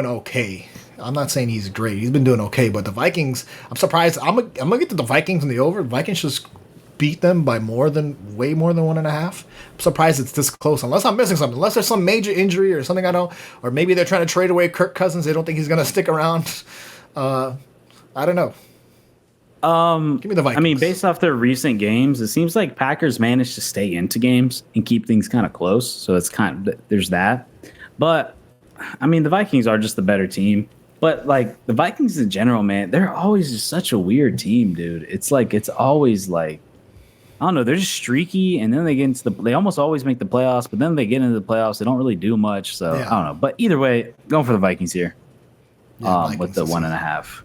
okay. I'm not saying he's great. He's been doing okay, but the Vikings, I'm surprised. I'm gonna get to the Vikings in the over. Vikings just beat them by way more than 1.5. I'm surprised it's this close. Unless I'm missing something. Unless there's some major injury or something I don't. Or maybe they're trying to trade away Kirk Cousins. They don't think he's gonna stick around. I don't know. Give me the Vikings. I mean, based off their recent games, it seems like Packers managed to stay into games and keep things kind of close. So it's there's that. But I mean, the Vikings are just the better team. But like the Vikings in general, man, they're always just such a weird team, dude. It's always like, I don't know, they're just streaky, and then they almost always make the playoffs, but then they get into the playoffs, they don't really do much. So I don't know. But either way, going for the Vikings here with the 1.5.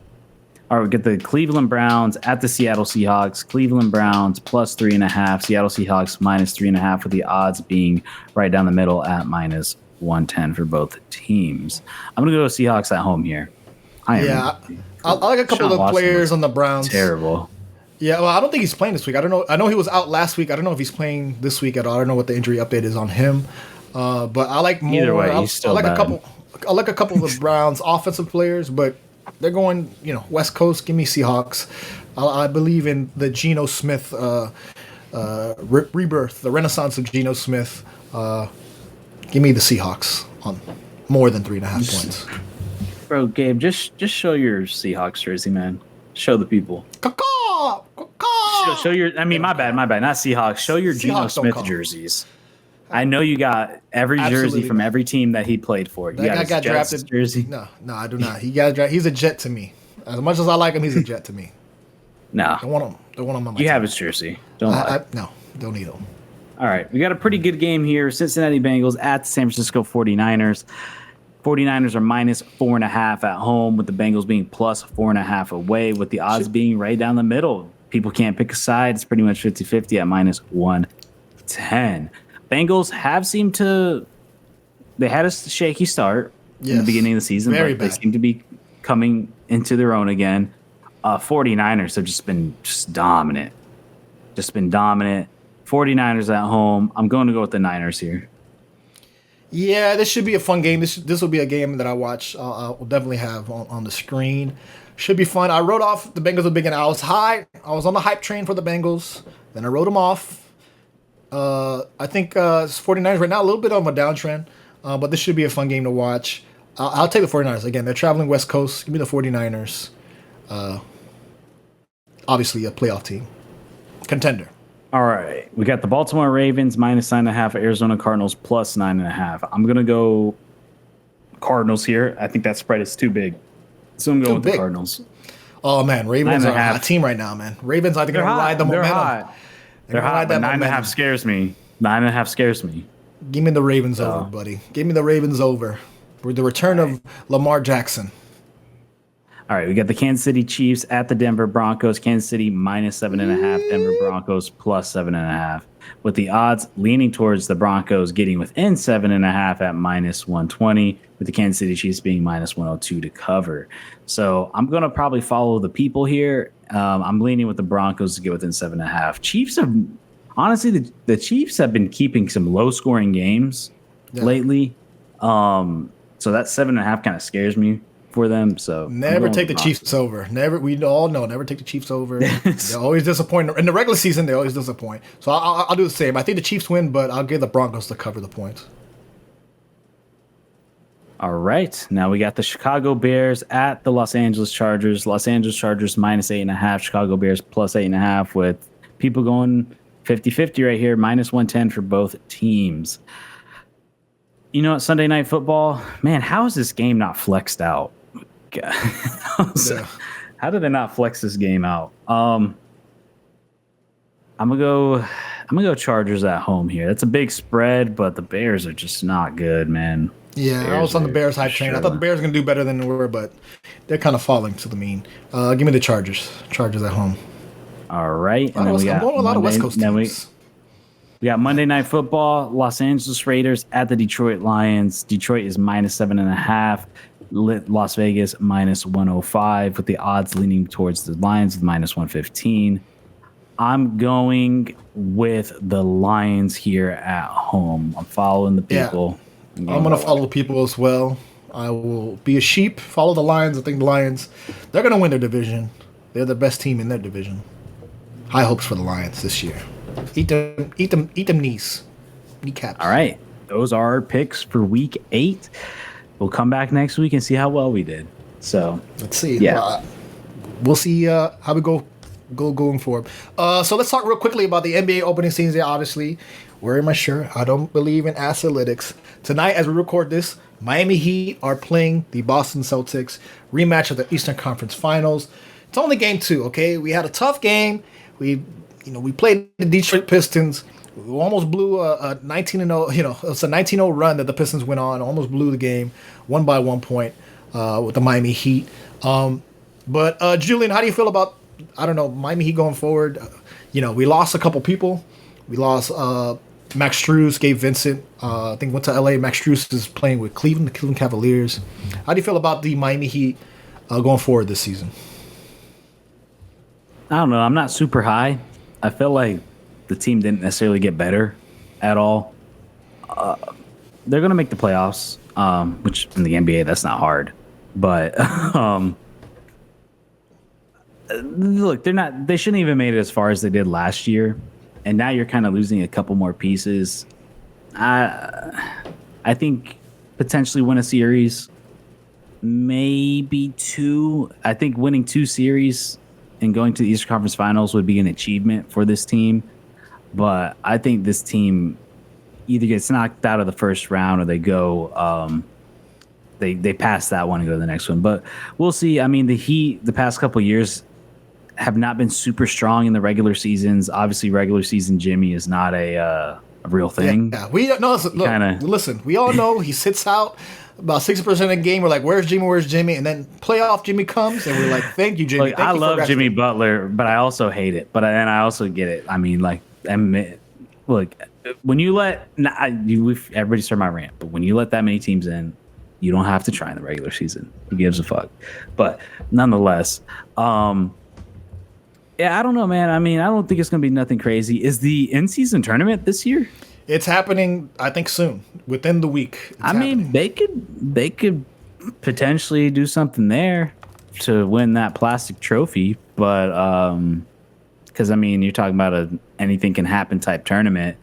All right, we get the Cleveland Browns at the Seattle Seahawks. Cleveland Browns plus 3.5. Seattle Seahawks minus 3.5, with the odds being right down the middle at minus 110 for both teams. I'm going to go Seahawks at home here. I like a couple of players on the Browns. Terrible. Yeah, well, I don't think he's playing this week. I don't know. I know he was out last week. I don't know if he's playing this week at all. I don't know what the injury update is on him. But I like more. Either way, he's still I like bad. I like a couple of the Browns offensive players, but they're going, West Coast. Give me Seahawks. I believe in the Geno Smith rebirth, the renaissance of Geno Smith. Give me the Seahawks on more than 3.5 points. Bro, Gabe, just show your Seahawks jersey, man. Show the people. Caw-caw! Caw-caw! Show your. I mean, my bad, not Seahawks. Show your Geno Seahawks don't Smith call. jerseys. I know you got every jersey Absolutely from not. every team that he played for. You That guy his got Jets drafted. jersey. No, I do not. He got drafted. He's a Jet to me. As much as I like him, he's a Jet to me. No, Don't want him. Don't want him on my you team. have his jersey. Don't lie. No, don't need him. All right, we got a pretty good game here. Cincinnati Bengals at the San Francisco 49ers. 49ers are minus 4.5 at home, with the Bengals being plus 4.5 away, with the odds being right down the middle. People can't pick a side. It's pretty much 50-50 at minus 110. Bengals have seemed to – they had a shaky start in the Yes. beginning of the season, Very but they bad. seem to be coming into their own again. 49ers have just been dominant. 49ers at home. I'm going to go with the Niners here. Yeah, this should be a fun game. This will be a game that I watch. I'll definitely have on the screen. Should be fun. I wrote off the Bengals a big, and I was high. I was on the hype train for the Bengals. Then I wrote them off. I think it's 49ers right now, a little bit of a downtrend, but this should be a fun game to watch. I'll take the 49ers. Again, they're traveling West Coast. Give me the 49ers. Obviously, a playoff team. Contender. All right. We got the Baltimore Ravens minus 9.5, Arizona Cardinals plus 9.5. I'm going to go Cardinals here. I think that spread is too big. So I'm going with the big. Cardinals. Oh, man. Ravens are a 9.5. hot team right now, man. Ravens, I think, are going to ride the They're momentum. hot. They're gonna hot, ride but that 9.5 momentum. scares me. 9.5 scares me. Give me the Ravens over, buddy. Give me the Ravens over. With the return of Lamar Jackson. All right, we got the Kansas City Chiefs at the Denver Broncos. Kansas City minus 7.5, Denver Broncos plus 7.5. With the odds leaning towards the Broncos getting within 7.5 at minus 120, with the Kansas City Chiefs being minus 102 to cover. So I'm going to probably follow the people here. I'm leaning with the Broncos to get within 7.5. Chiefs have, honestly, the Chiefs have been keeping some low scoring games lately. So that 7.5 kind of scares me for them. So Never take the Chiefs over. We all know, never take the Chiefs over. They always disappoint. In the regular season, they always disappoint. So I'll do the same. I think the Chiefs win, but I'll give the Broncos to cover the points. All right. Now we got the Chicago Bears at the Los Angeles Chargers. Los Angeles Chargers minus 8.5, Chicago Bears plus 8.5, with people going 50-50 right here, minus 110 for both teams. You know what, Sunday Night Football, man, how is this game not flexed out? God. How did they not flex this game out? I'm gonna go Chargers at home here. That's a big spread, but the Bears are just not good, man. Yeah, I was on the Bears hype train. I thought the Bears were going to do better than they were, but they're kind of falling to the mean. Give me the Chargers. Chargers at home. All right. I'm going with a lot of West Coast then teams. we got Monday Night Football, Los Angeles Raiders at the Detroit Lions. Detroit is minus 7.5. Las Vegas minus 105, with the odds leaning towards the Lions with minus 115. I'm going with the Lions here at home. I'm following the people. I'm going to follow the people as well. I will be a sheep, follow the Lions. I think the Lions, they're going to win their division. They're the best team in their division. High hopes for the Lions this year. Eat them kneecaps. All right. Those are our picks for week 8. We'll come back next week and see how well we did. So let's see. Yeah. We'll see how we go going forward. So let's talk real quickly about the NBA opening season. Obviously, wearing my shirt. I don't believe in analytics. Tonight, as we record this, Miami Heat are playing the Boston Celtics, rematch of the Eastern Conference Finals. It's only game 2. Okay, we had a tough game. We played the Detroit Pistons. We almost blew a 19-0. It's a 19-0 run that the Pistons went on. Almost blew the game, won by 1 point with the Miami Heat. But Julian, how do you feel about Miami Heat going forward? We lost a couple people. We lost Max Strus, Gabe Vincent, I think went to LA. Max Strus is playing with Cleveland, the Cleveland Cavaliers. How do you feel about the Miami Heat going forward this season? I don't know. I'm not super high. I feel like the team didn't necessarily get better at all. They're going to make the playoffs, which in the NBA, that's not hard. But look, they shouldn't even made it as far as they did last year. And now you're kind of losing a couple more pieces. I think potentially win a series, maybe two. I think winning 2 series and going to the Eastern Conference Finals would be an achievement for this team. But I think this team either gets knocked out of the first round or they go they pass that one and go to the next one. But we'll see. I mean, the Heat the past couple of years have not been super strong in the regular seasons. Obviously, regular season Jimmy is not a real thing. Yeah. We don't know. Listen, we all know he sits out about 60% of the game. We're like, where's Jimmy? Where's Jimmy? And then playoff Jimmy comes, and we're like, thank you, Jimmy. I love Jimmy Butler, but I also hate it. But then I also get it. I mean, like, look, when you let everybody's heard my rant, but when you let that many teams in, you don't have to try in the regular season. Who gives a fuck? But nonetheless, yeah, I don't know, man. I mean, I don't think it's going to be nothing crazy. Is the in-season tournament this year? It's happening, I think, soon, within the week. I mean, they could potentially do something there to win that plastic trophy, but because I mean, you're talking about a anything can happen type tournament.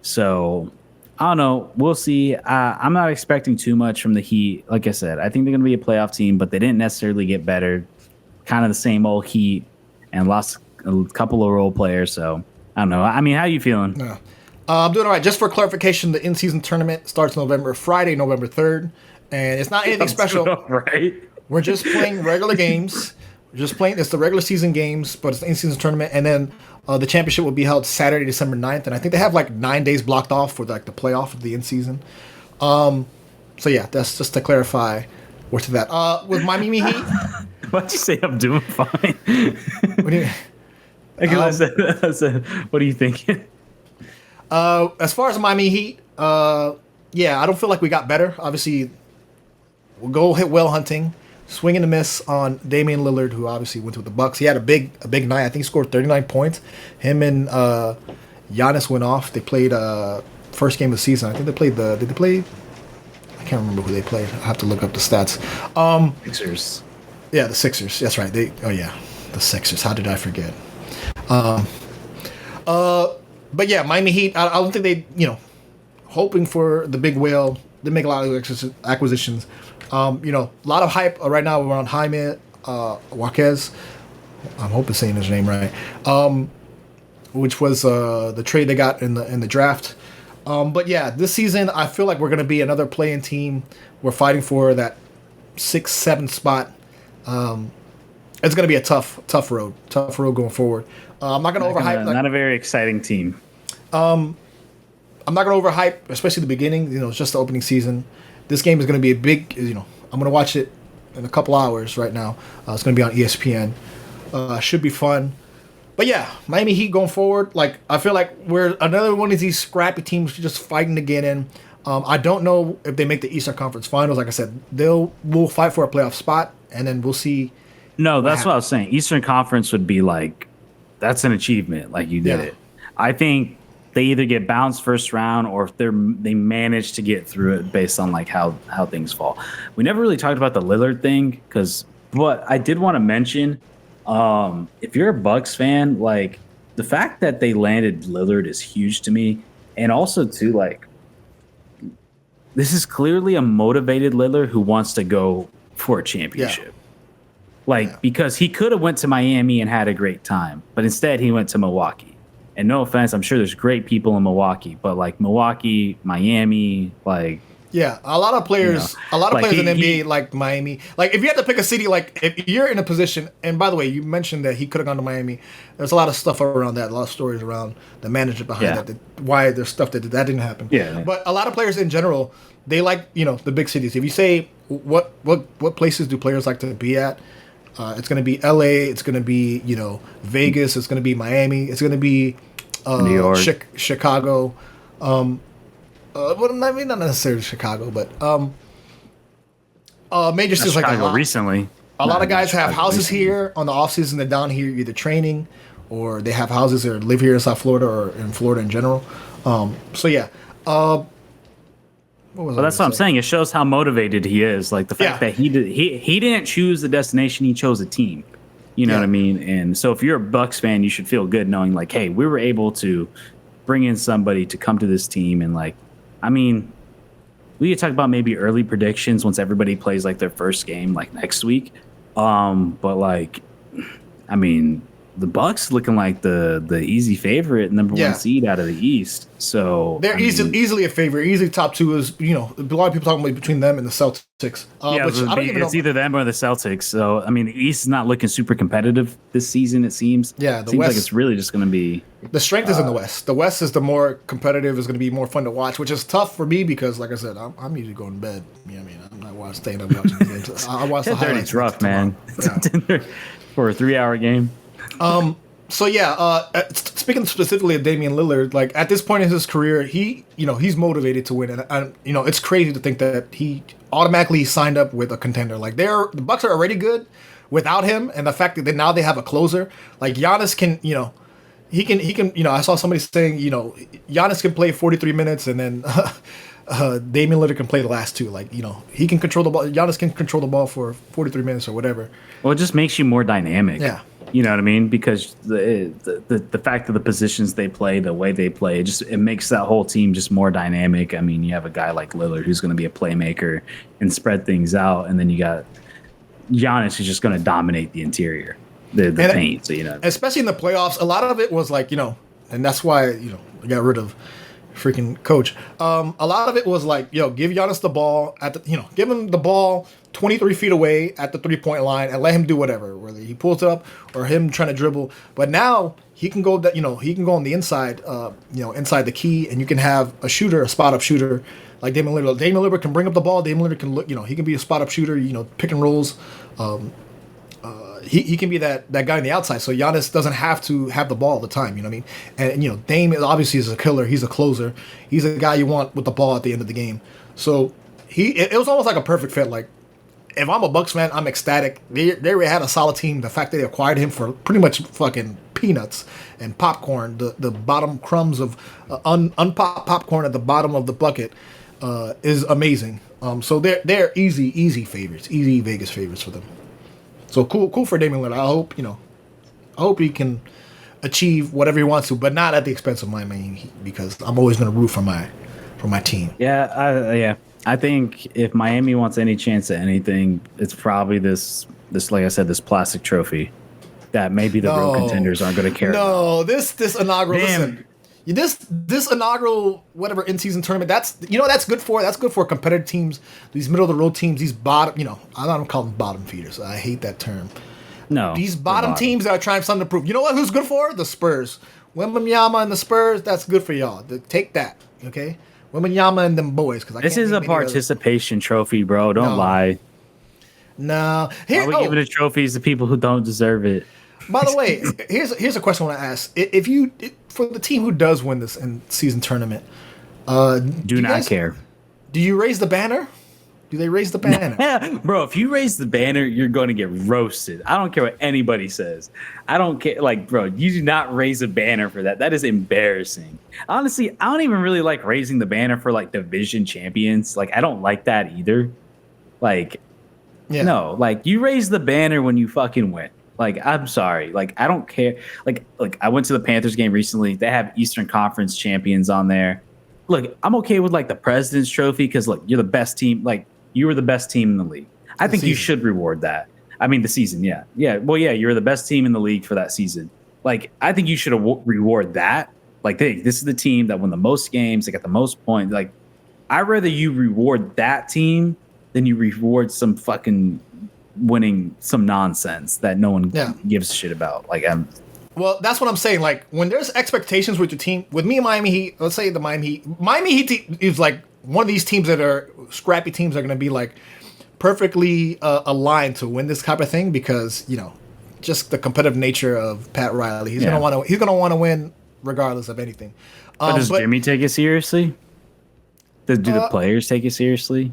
So I don't know. We'll see. I'm not expecting too much from the Heat. Like I said, I think they're going to be a playoff team, but they didn't necessarily get better. Kind of the same old Heat. And lost a couple of role players, so I don't know. I mean, how are you feeling? Yeah. I'm doing all right. Just for clarification, the in-season tournament starts Friday, November 3rd, and it's not anything special. Right? We're just playing regular games. It's the regular season games, but it's the in-season tournament, and then the championship will be held Saturday, December 9th, and I think they have like 9 days blocked off for like the playoff of the in-season. So yeah, that's just to clarify. Where to that? With Miami Heat. Why'd you say I'm doing fine? What do you? I said, what are you thinking? As far as Miami Heat, yeah, I don't feel like we got better. Obviously, we'll go hit well hunting, swing and a miss on Damian Lillard, who obviously went with the Bucks. He had a big night. I think he scored 39 points. Him and Giannis went off. They played first game of the season. I think they played Did they play? I can't remember who they played. I have to look up the stats. Sixers. Yeah, the Sixers. That's right. The Sixers. How did I forget? But yeah, Miami Heat. I don't think they, hoping for the big whale. They make a lot of acquisitions. A lot of hype right now around Jaime Jaquez. I'm hoping saying his name right. Which was the trade they got in the draft. But yeah, this season I feel like we're going to be another play-in team. We're fighting for that 6-7 spot. It's going to be a tough road going forward. I'm not going to overhype. Not a very exciting team. I'm not going to overhype, especially the beginning. It's just the opening season. This game is going to be a big. I'm going to watch it in a couple hours right now. It's going to be on ESPN. Should be fun. But yeah, Miami Heat going forward. Like I feel like we're another one of these scrappy teams just fighting to get in. I don't know if they make the Eastern Conference Finals. Like I said, we'll fight for a playoff spot, and then we'll see. No, that's what I was saying. Eastern Conference would be like, that's an achievement. Like you did it. I think they either get bounced first round or if they manage to get through it based on like how things fall. We never really talked about the Lillard thing but I did want to mention, if you're a Bucks fan, like the fact that they landed Lillard is huge to me, and also too like this is clearly a motivated Lillard who wants to go for a championship. Because he could have went to Miami and had a great time, but instead he went to Milwaukee. And no offense, I'm sure there's great people in Milwaukee, but like Milwaukee, Miami, like yeah, a lot of players in the NBA like Miami. Like if you had to pick a city, like if you're in a position, and by the way, you mentioned that he could have gone to Miami. There's a lot of stuff around that, a lot of stories around the manager behind that, why there's stuff that didn't happen. Yeah. But a lot of players in general, they like the big cities. If you say what places do players like to be at? It's going to be LA. It's going to be, Vegas. It's going to be Miami. It's going to be New York. Chicago. Well, I mean, not necessarily Chicago, but major Not cities like Chicago recently. a lot of guys have Chicago houses recently. here on the off season. They're down here either training, or they have houses or live here in South Florida or in Florida in general. So yeah. What was I Well, that's gonna what I'm say? saying. It shows how motivated he is. Like the fact Yeah. that he didn't choose the destination, he chose a team. You know Yeah. what I mean? And so if you're a Bucks fan, you should feel good knowing like, hey, we were able to bring in somebody to come to this team and like, I mean, we could talk about maybe early predictions once everybody plays like their first game like next week. But like, I mean, the Bucks looking like the easy favorite, number Yeah. one seed out of the East. So They're I mean, easily a favorite. Easily top two is a lot of people talking about between them and the Celtics. yeah, Which I don't even know. it's either them or the Celtics. So I mean, the East is not looking super competitive this season. It seems. Yeah, the seems like West- it's really just going to be. The strength is in the West. The West is the more competitive. Is going to be more fun to watch, which is tough for me because, like I said, I'm usually going to bed. You know what I mean? I'm not staying up watching the games. I watch the 10:30 highlights. is rough, man. Yeah. For a 3-hour game. So yeah, speaking specifically of Damian Lillard, like at this point in his career, he's motivated to win, and it's crazy to think that he automatically signed up with a contender. Like the Bucks are already good without him, and the fact that now they have a closer, like Giannis can, he can, I saw somebody saying, Giannis can play 43 minutes, and then Damian Lillard can play the last two. Like he can control the ball. Giannis can control the ball for 43 minutes or whatever. Well, it just makes you more dynamic. Yeah. You know what I mean? Because the fact of the positions they play, the way they play, it makes that whole team just more dynamic. I mean, you have a guy like Lillard who's going to be a playmaker and spread things out, and then you got Giannis who's just going to dominate the interior, the paint. So Especially in the playoffs, a lot of it was like, and that's why, I got rid of freaking coach. A lot of it was like, give Giannis the ball give him the ball 23 feet away at the 3-point line and let him do whatever, whether he pulls it up or him trying to dribble. But now he can go he can go on the inside, inside the key, and you can have a shooter, a spot up shooter like Damian Lillard. Damian Lillard can bring up the ball. Damian Lillard can look, he can be a spot up shooter, pick and rolls. He can be that guy on the outside, so Giannis doesn't have to have the ball all the time. You know what I mean? And Dame obviously is a killer. He's a closer. He's a guy you want with the ball at the end of the game. So it was almost like a perfect fit. Like if I'm a Bucks fan, I'm ecstatic. They already had a solid team. The fact that they acquired him for pretty much fucking peanuts and popcorn, the bottom crumbs of unpopped popcorn at the bottom of the bucket, is amazing. So they're easy favorites, easy Vegas favorites for them. So cool for Damian Lillard. I hope he can achieve whatever he wants to, but not at the expense of Miami Heat, because I'm always going to root for my team. Yeah. I think if Miami wants any chance at anything, it's probably this like I said, this plastic trophy that maybe the real contenders aren't going to care about. No, this inaugural. Damn. Listen, this inaugural whatever in season tournament. That's good for competitive teams. These middle of the road teams. These bottom. I don't call them bottom feeders. I hate that term. No. These bottom teams that are trying something to prove. You know what? Who's good for? The Spurs. Wembanyama and the Spurs. That's good for y'all. Take that. Okay. Wembanyama and them boys. Because This is a participation trophy, bro. Don't lie. No. Why we giving the trophies to people who don't deserve it? By the way, here's a question I want to ask. If for the team who does win this in season tournament, Do not care. Do you raise the banner? Do they raise the banner? Bro, if you raise the banner, you're going to get roasted. I don't care what anybody says. I don't care. Like, bro, you do not raise a banner for that. That is embarrassing. Honestly, I don't even really like raising the banner for like division champions. Like, I don't like that either. Like, Yeah. no, like you raise the banner when you fucking win. Like, I'm sorry. Like, I don't care. Like I went to the Panthers game recently. They have Eastern Conference champions on there. Look, I'm okay with like the President's Trophy because look, you're the best team. Like, you were the best team in the league. I think you should reward that. I mean, the season, yeah. Well, yeah, you're the best team in the league for that season. Like, I think you should reward that. Like, hey, this is the team that won the most games. They got the most points. Like, I'd rather you reward that team than you reward some fucking winning some nonsense that no one gives a shit about. Like, Well, that's what I'm saying. Like, when there's expectations with your team, with me and Miami Heat, let's say the Miami Heat is like one of these teams that are scrappy teams that are going to be like perfectly aligned to win this type of thing because just the competitive nature of Pat Riley. He's going to want to win regardless of anything. But does Jimmy take it seriously? Do the players take it seriously?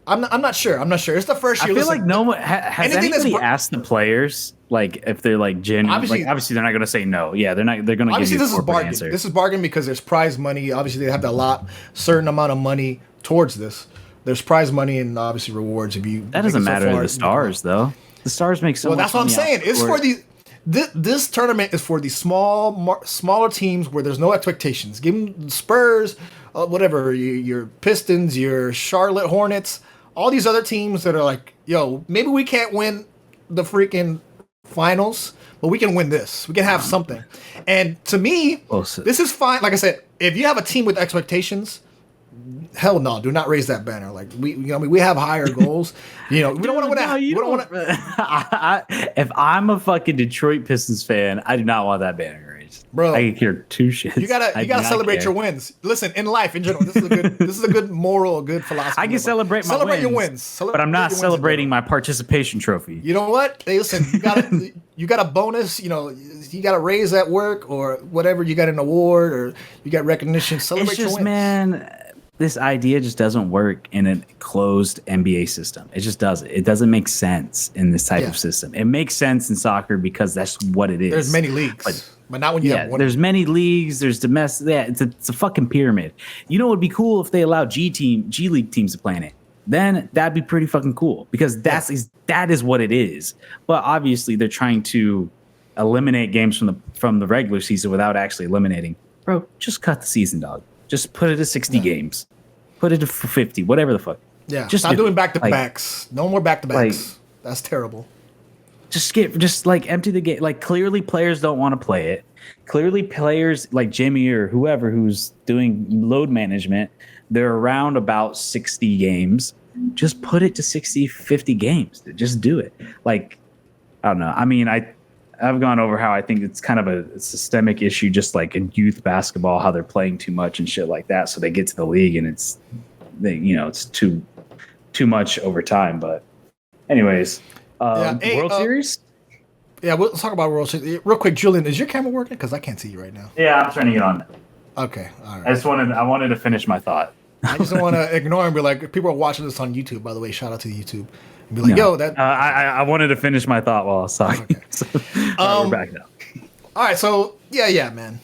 I'm not sure. It's the first year. I feel like no one has anybody asked the players like if they're like genuine. Obviously they're not going to say no. Yeah, they're not. They're going to give you a corporate answer. This is bargain because there's prize money. Obviously, they have to allot certain amount of money towards this. There's prize money and obviously rewards if you. That doesn't matter to the Stars though. The Stars make so much. Well, that's what I'm saying. It's for the. This tournament is for the smaller teams where there's no expectations. Give them Spurs, whatever, your Pistons, your Charlotte Hornets, all these other teams that are like, yo, maybe we can't win the freaking finals, but we can win this. We can have something. And to me, this is fine. Like I said, if you have a team with expectations, hell no, do not raise that banner. Like we have higher goals. We don't want to win. We don't want to. If I'm a fucking Detroit Pistons fan, I do not want that banner raised, bro. I can hear two shits. You gotta celebrate your wins. Listen, in life in general, this is a good moral, a good philosophy. I can celebrate your wins, but I'm not celebrating my participation trophy. You know what? Hey, listen, you got a bonus. You got a raise at work or whatever. You got an award or you got recognition. Celebrate your wins, man. This idea just doesn't work in a closed NBA system. It just doesn't. It doesn't make sense in this type of system. It makes sense in soccer because that's what it is. There's many leagues, but not when you have one. There's many leagues. There's domestic. Yeah, it's a fucking pyramid. You know what would be cool if they allowed G League teams to play in it? Then that'd be pretty fucking cool because that is what it is. But obviously they're trying to eliminate games from the regular season without actually eliminating. Bro, just cut the season, dog. Just put it to 60 games. Put it to 50, whatever the fuck. Yeah, just stop doing back-to-backs. No more back-to-backs. That's terrible. Just empty the game. Like, clearly players don't want to play it. Clearly players like Jimmy or whoever who's doing load management, they're around about 60 games. Just put it to 60, 50 games. Just do it. Like, I don't know. I mean, I've gone over how I think it's kind of a systemic issue, just like in youth basketball, how they're playing too much and shit like that. So they get to the league and it's too much over time. But anyways, World Series. Yeah, we'll talk about World Series real quick. Julian, is your camera working? Because I can't see you right now. Yeah, I'm trying to get on. Okay, all right. I wanted to finish my thought. I just don't want to ignore and be like, people are watching this on YouTube. By the way, shout out to YouTube. And be like, yo, that. I wanted to finish my thought while I was talking. Okay. So, we're back now. All right, so yeah, man.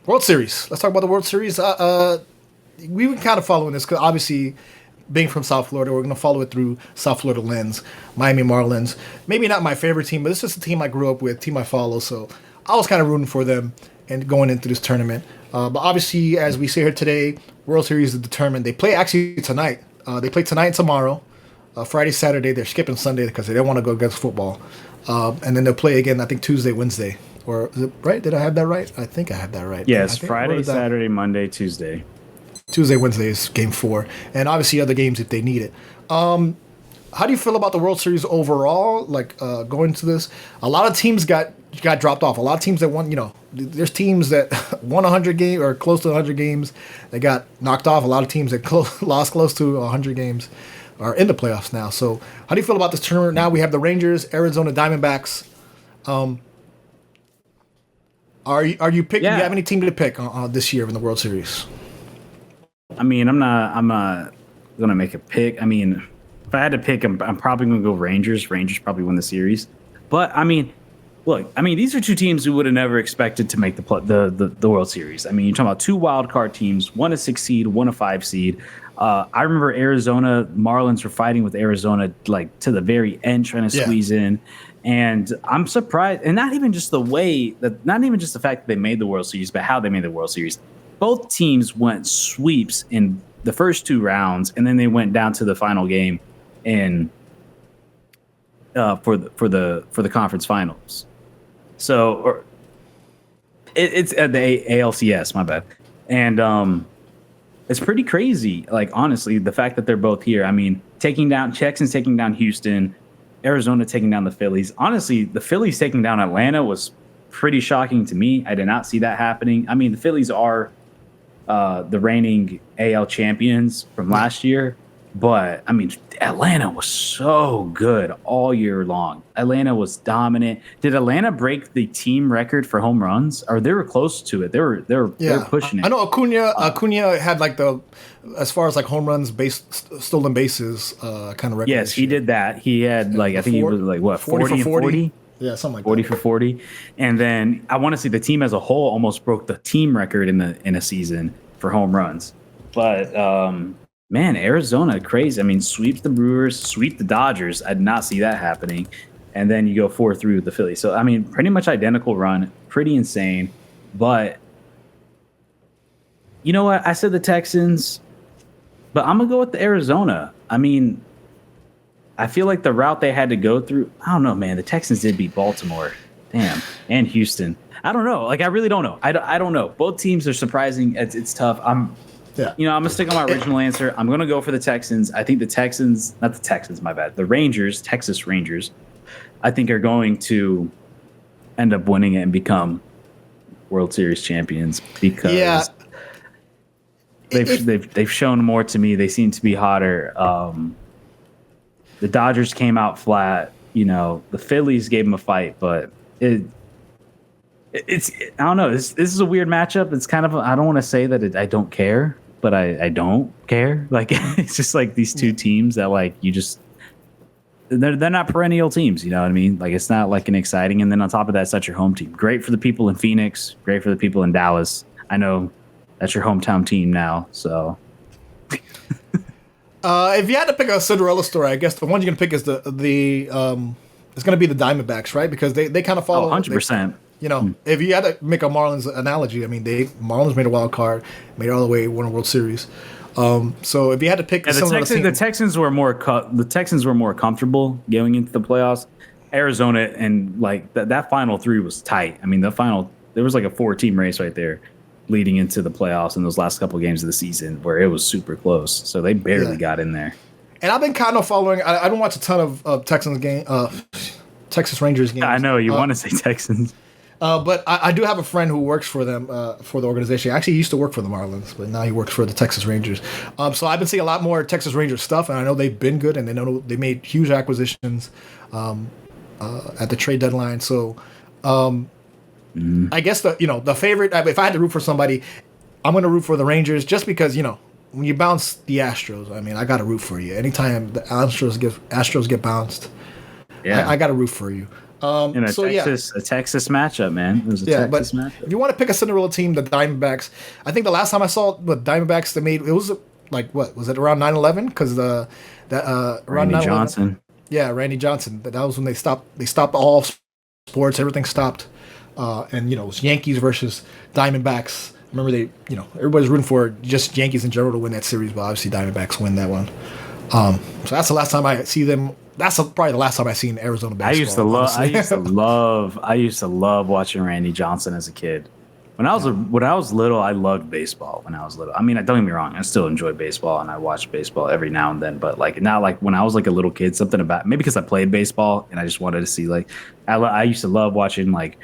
World Series. Let's talk about the World Series. We were kind of following this because obviously, being from South Florida, we're going to follow it through South Florida lens. Miami Marlins. Maybe not my favorite team, but this is a team I grew up with, team I follow. So I was kind of rooting for them and going into this tournament. But obviously, as we sit here today, World Series is determined. They play actually tonight. They play tonight and tomorrow. Friday, Saturday. They're skipping Sunday because they don't want to go against football. And then they'll play again, I think, Tuesday, Wednesday. Or is it right? Did I have that right? I think I have that right. Yes, Friday, Saturday, Monday, Tuesday. Tuesday, Wednesday is game 4. And obviously other games if they need it. How do you feel about the World Series overall? Like going to this? A lot of teams got dropped off. A lot of teams that won, there's teams that won 100 games or close to 100 games. They got knocked off. A lot of teams that lost close to 100 games are in the playoffs now. So how do you feel about this tournament? Now we have the Rangers, Arizona Diamondbacks. Are you picking? Do you have any team to pick this year in the World Series? I mean, I'm not gonna make a pick. I mean, if I had to pick, I'm probably gonna go Rangers. Rangers probably win the series. But I mean, look, these are two teams we would have never expected to make the World Series. I mean, you're talking about 2 wild card teams, one a 6 seed, one a 5 seed. I remember Arizona Marlins were fighting with Arizona like to the very end, trying to squeeze in. And I'm surprised, and not even just the fact that they made the World Series, but how they made the World Series. Both teams went sweeps in the first 2 rounds, and then they went down to the final game in for the conference finals. So, it's at the ALCS. My bad. And it's pretty crazy. Like, honestly, the fact that they're both here. I mean, Texans taking down Houston, Arizona taking down the Phillies. Honestly, the Phillies taking down Atlanta was pretty shocking to me. I did not see that happening. I mean, the Phillies are the reigning AL champions from last year, But I mean, Atlanta was so good all year long. Atlanta was dominant. Did Atlanta break the team record for home runs? Or they were close to it. They were pushing it. I know Acuna had like the as far as like home runs, stolen bases, kind of record. Yes, he did that. He had like I think he was like what 40 and 40. Yeah, something like 40 that. for 40. And then I want to say the team as a whole almost broke the team record in a season for home runs. But man, Arizona, crazy. I mean, sweep the Brewers, sweep the Dodgers. I did not see that happening. And then you go 4-3 with the Phillies. So, I mean, pretty much identical run. Pretty insane. But you know what? I said the Texans, but I'm going to go with the Arizona. I mean, I feel like the route they had to go through, I don't know, man. The Texans did beat Baltimore. Damn. And Houston. I don't know. Like, I really don't know. I don't know. Both teams are surprising. It's tough. Yeah. You know, I'm going to stick on my original answer. I'm going to go for the Texans. I think the Texans, not the Texans, my bad. The Rangers, Texas Rangers, I think are going to end up winning it and become World Series champions because they've shown more to me. They seem to be hotter. The Dodgers came out flat. You know, the Phillies gave them a fight, but it's I don't know. This is a weird matchup. It's kind of I don't want to say that I don't care, but I don't care. Like it's just like these two teams that like you just they're not perennial teams. You know what I mean? Like it's not like an exciting. And then on top of that, it's not your home team. Great for the people in Phoenix. Great for the people in Dallas. I know that's your hometown team now. So. If you had to pick a Cinderella story, I guess the one you're gonna pick is it's gonna be the Diamondbacks, right? Because they kind of follow. 100%. You know, if you had to make a Marlins analogy, I mean, Marlins made a wild card, made it all the way, won a World Series. So if you had to pick, the Texans were more comfortable going into the playoffs. Arizona and like that final three was tight. I mean, there was like a 4-team race right there, leading into the playoffs in those last couple of games of the season where it was super close. So they barely got in there. And I've been kind of following. I don't watch a ton of Texas Rangers games. I know you want to say Texans. But I do have a friend who works for them, for the organization. Actually, he used to work for the Marlins, but now he works for the Texas Rangers. So I've been seeing a lot more Texas Rangers stuff, and I know they've been good, and they made huge acquisitions at the trade deadline. So I guess the favorite, if I had to root for somebody, I'm going to root for the Rangers just because, when you bounce the Astros, I mean, I got to root for you. Anytime the Astros get bounced, I got to root for you. In a Texas matchup, man. It was a Texas matchup. If you want to pick a Cinderella team, the Diamondbacks. I think the last time I saw the Diamondbacks, they made it was like what was it around 9/11? Because Randy Johnson. Yeah, Randy Johnson. That was when they stopped. They stopped all sports. Everything stopped, and it was Yankees versus Diamondbacks. Remember everybody's rooting for just Yankees in general to win that series, but obviously Diamondbacks win that one. So that's the last time I see them. That's probably the last time I seen Arizona baseball. I used to love watching Randy Johnson as a kid. When I was little, I loved baseball. When I was little, I mean, don't get me wrong, I still enjoy baseball and I watch baseball every now and then. But like not like when I was like a little kid, something about maybe because I played baseball and I just wanted to see like I used to love watching like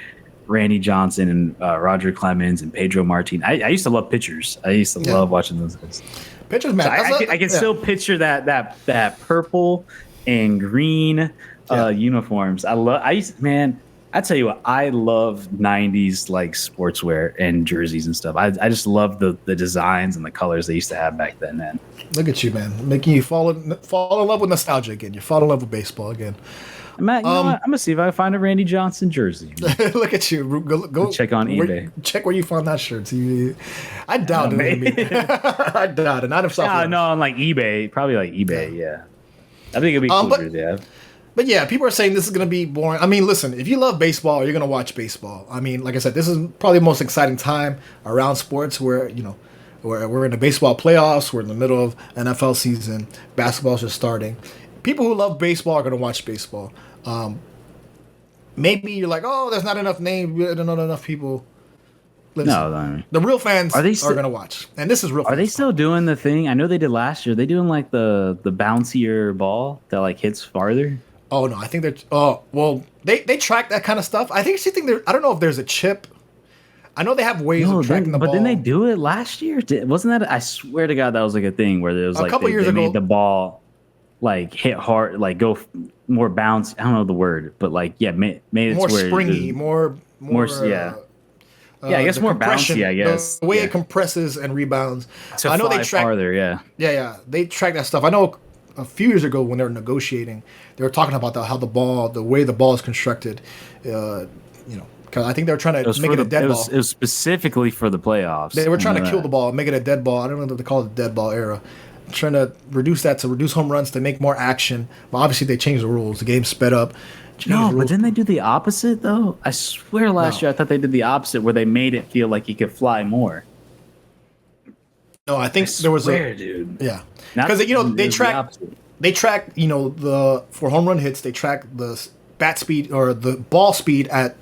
Randy Johnson and Roger Clemens and Pedro Martin. I used to love pitchers. I used to love watching those guys. Pitchers, man. So I can still picture that purple and green uniforms. I tell you what, I love 90s like sportswear and jerseys and stuff. I just love the designs and the colors they used to have back then, man. Look at you, man. Making you fall in love with nostalgia again. You fall in love with baseball again. Matt, you know what? I'm going to see if I can find a Randy Johnson jersey. Look at you. Go check on eBay. Check where you found that shirt. I doubt it. I doubt it. Not if South. No, on like eBay. Probably like eBay, yeah. I think it'd be cool jersey. Yeah. But yeah, people are saying this is going to be boring. I mean, listen, if you love baseball, you're going to watch baseball. I mean, like I said, this is probably the most exciting time around sports where, we're in the baseball playoffs. We're in the middle of NFL season. Basketball's just starting. People who love baseball are going to watch baseball. Maybe you're like, oh, there's not enough names. There's not enough people. Listen, the real fans are going to watch. And this is real fans. Are they still doing the thing? I know they did last year. Are they doing like the bouncier ball that like hits farther? Oh, no. I think they're... Oh, well, they track that kind of stuff. I don't know if there's a chip. I know they have ways No, of tracking the but ball. didn't they do it last year? Wasn't that? I swear to God, that was like a thing where there was like couple years they ago. made the ball like hit hard, like more bounce. I don't know the word, but like yeah, made it more to where springy, more yeah. Yeah, I guess the more compression, bouncy. I guess the way yeah. it compresses and rebounds. To I know fly they track. farther. Yeah. Yeah, they track that stuff. I know a few years ago when they were negotiating, they were talking about how the way the ball is constructed. Because I think they were trying to make it a dead ball. It was specifically for the playoffs. They were trying to kill the ball, make it a dead ball. I don't know what they call it, the dead ball era. Trying to reduce that to reduce home runs to make more action. But obviously they changed the rules. The game sped up. No, but didn't they do the opposite though? I swear last year I thought they did the opposite where they made it feel like he could fly more. No, I think there was dude. Yeah, because they track for home run hits, they track the bat speed or the ball speed at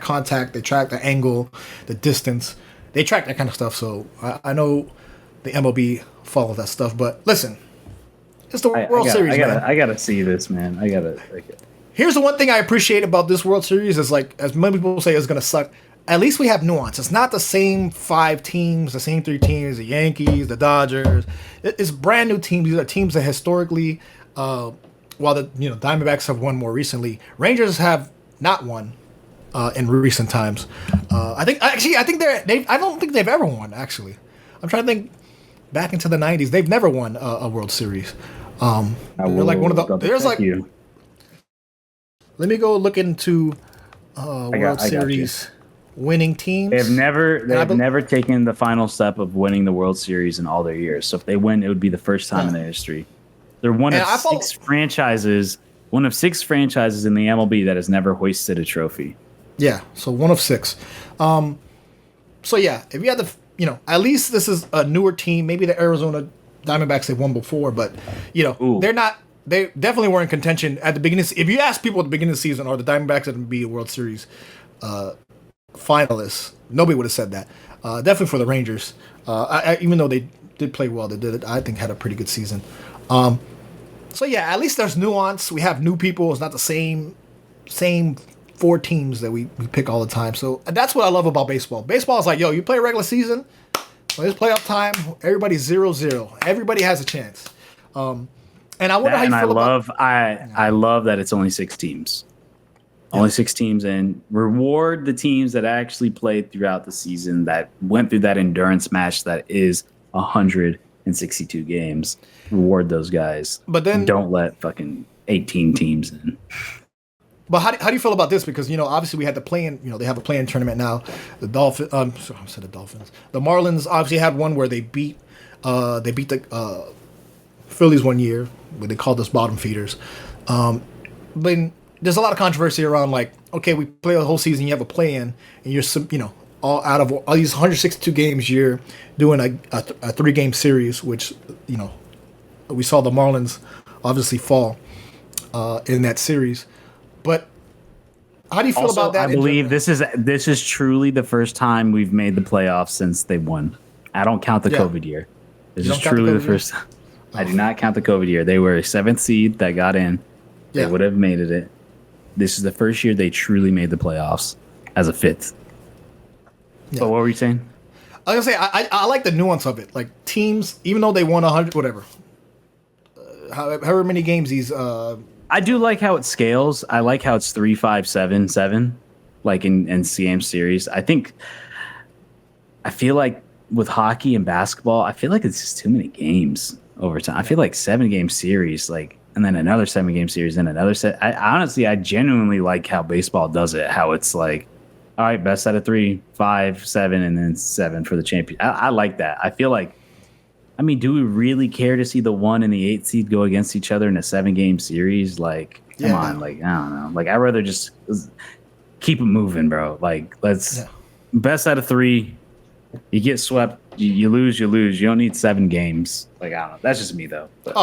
contact. They track the angle, the distance. They track that kind of stuff. So I know the MLB follows that stuff. But listen, it's the World Series, man. I gotta see this, man. Here's the one thing I appreciate about this World Series is, like, as many people say it's going to suck, at least we have nuance. It's not the same 5 teams, the same 3 teams, the Yankees, the Dodgers. It's brand new teams. These are teams that historically, while the Diamondbacks have won more recently, Rangers have not won in recent times. I don't think they've ever won, actually. I'm trying to think back into the 90s. They've never won a World Series. They're like one of the... There's like... Let me go look into World Series winning teams. They've never taken the final step of winning the World Series in all their years. So if they win, it would be the first time in their history. They're one of 6 franchises in the MLB that has never hoisted a trophy. Yeah, so one of 6. So yeah, if you had at least this is a newer team. Maybe the Arizona Diamondbacks they've won before, but they're not. They definitely were in contention at the beginning. If you ask people at the beginning of the season, are the Diamondbacks going to be a World Series finalists? Nobody would have said that. Definitely for the Rangers. Even though they did play well, they did. I think had a pretty good season. So yeah, at least there's nuance. We have new people. It's not the same 4 teams that we pick all the time. So that's what I love about baseball. Baseball is like, you play a regular season. When it's playoff time, everybody's 0-0. Everybody has a chance. And I wonder how you feel about... I love that it's only 6 teams. Yeah. Only 6 teams, and reward the teams that actually played throughout the season, that went through that endurance match that is 162 games. Reward those guys. But then... don't let fucking 18 teams in. But how do you feel about this? Because, obviously we had the play-in, they have a play-in tournament now. The Dolphins, the Dolphins. The Marlins obviously had one where they beat the Phillies one year, where they called us bottom feeders. But there's a lot of controversy around, like, okay, we play the whole season, you have a play-in, and you're, all out of all these 162 games, you're doing a 3-game series, which, we saw the Marlins obviously fall in that series. But how do you feel about that? I believe this is truly the first time we've made the playoffs since they won. I don't count the COVID year. This is truly the first time. I do not count the COVID year. They were a 7th seed that got in. They would have made it. This is the first year they truly made the playoffs as a 5th. Yeah. So what were you saying? I was gonna say I like the nuance of it. Like, teams, even though they won 100, whatever, however many games these. I do like how it scales. I like how it's 3, 5, 7, 7, like in CM series. I feel like with hockey and basketball, I feel like it's just too many games over time. I feel like 7-game series, like, and then another 7-game series and another set. I genuinely like how baseball does it. How it's like, all right, best out of 3, 5, 7, and then 7 for the champion. I like that. I feel like, do we really care to see the 1 and the 8 seed go against each other in a 7-game series? Like, come on. Like, I don't know. Like, I'd rather just keep it moving, bro. Like, let's best out of 3. You get swept. You lose. You don't need 7 games. Like, I don't know. That's just me, though. But.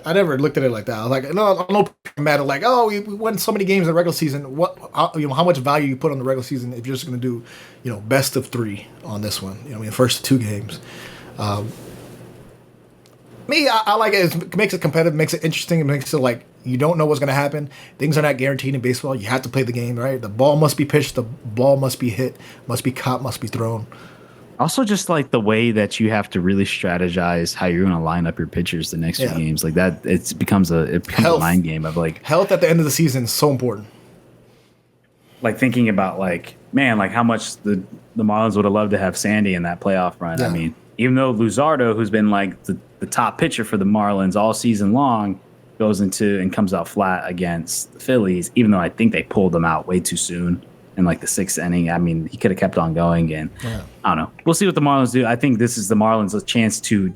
I never looked at it like that. I was like, no matter. Like, we won so many games in the regular season. How much value you put on the regular season if you're just going to do, best of 3 on this one? First 2 games. Me, I like it. It makes it competitive, makes it interesting. It makes it like, You don't know what's going to happen. Things are not guaranteed in baseball. You have to play the game, right? The ball must be pitched. The ball must be hit, must be caught, must be thrown. Also, just like the way that you have to really strategize how you're going to line up your pitchers the next few games, like that, it becomes a mind game of like health at the end of the season is so important. Like thinking about like, man, like how much the Marlins would have loved to have Sandy in that playoff run. Yeah. I mean, even though Luzardo, who's been like the top pitcher for the Marlins all season long, goes into and comes out flat against the Phillies, even though I think they pulled him out way too soon in like the 6th inning. I mean, he could have kept on going, and I don't know. We'll see what the Marlins do. I think this is the Marlins' a chance to,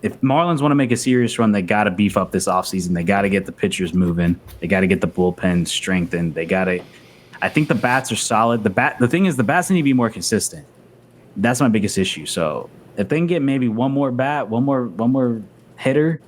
if Marlins want to make a serious run, they got to beef up this offseason. They got to get the pitchers moving. They got to get the bullpen strengthened. They got to. I think the bats are solid. The thing is, the bats need to be more consistent. That's my biggest issue. So if they can get maybe one more bat, one more hitter,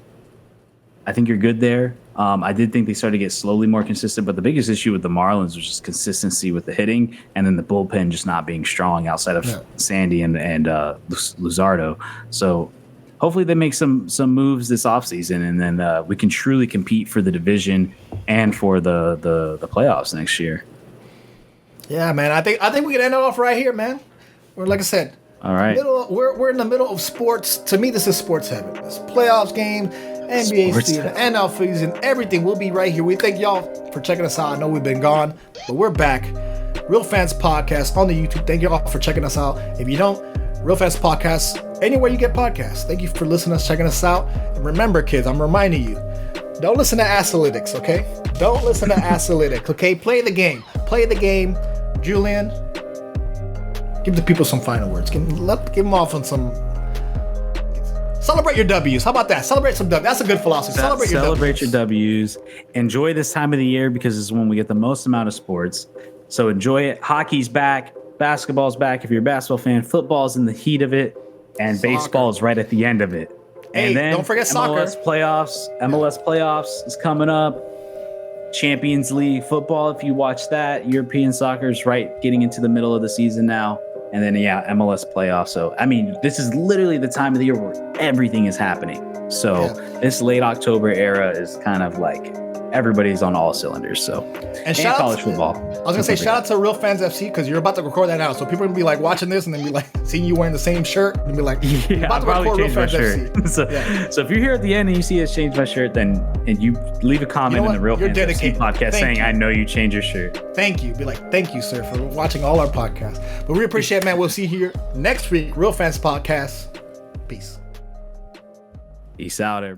I think you're good there. I did think they started to get slowly more consistent, but the biggest issue with the Marlins was just consistency with the hitting, and then the bullpen just not being strong outside of Sandy and Luzardo. So hopefully they make some moves this offseason, and then we can truly compete for the division and for the playoffs next year. Yeah, man. I think we can end it off right here, man. We're like I said. All right. We're in the middle of sports. To me, this is sports heaven. This playoffs game, NBA season, NL season, everything. We'll be right here. We thank y'all for checking us out. I know we've been gone, but we're back. Real Fans Podcast on the YouTube. Thank you all for checking us out. If you don't, Real Fans Podcast, anywhere you get podcasts. Thank you for listening, checking us out. And remember, kids, I'm reminding you, don't listen to Asalytics, okay? Don't listen to Asalytics, okay? Play the game. Play the game. Julian, give the people some final words. Give them off on some. Celebrate your W's. How about that? Celebrate some W's. That's a good philosophy. Celebrate your W's. Enjoy this time of the year because this is when we get the most amount of sports. So enjoy it. Hockey's back. Basketball's back. If you're a basketball fan, football's in the heat of it, and baseball is right at the end of it. Hey, and then don't forget soccer. MLS playoffs is coming up. Champions League football, if you watch that. European soccer is getting into the middle of the season now. And then, MLS playoffs. So, I mean, this is literally the time of the year where everything is happening. So, this late October era is kind of like everybody's on all cylinders. So, and college football. I was going to say, shout out to Real Fans FC because you're about to record that now. So, people are going to be like watching this and then be like seeing you wearing the same shirt and be like, about to record Real Fans FC. So, if you're here at the end and you see us change my shirt, and you leave a comment in the Real Fans FC podcast saying, I know you changed your shirt. Thank you. Be like, thank you, sir, for watching all our podcasts. But we appreciate it, man. We'll see you here next week. Real Fans Podcast. Peace. Peace out, everybody.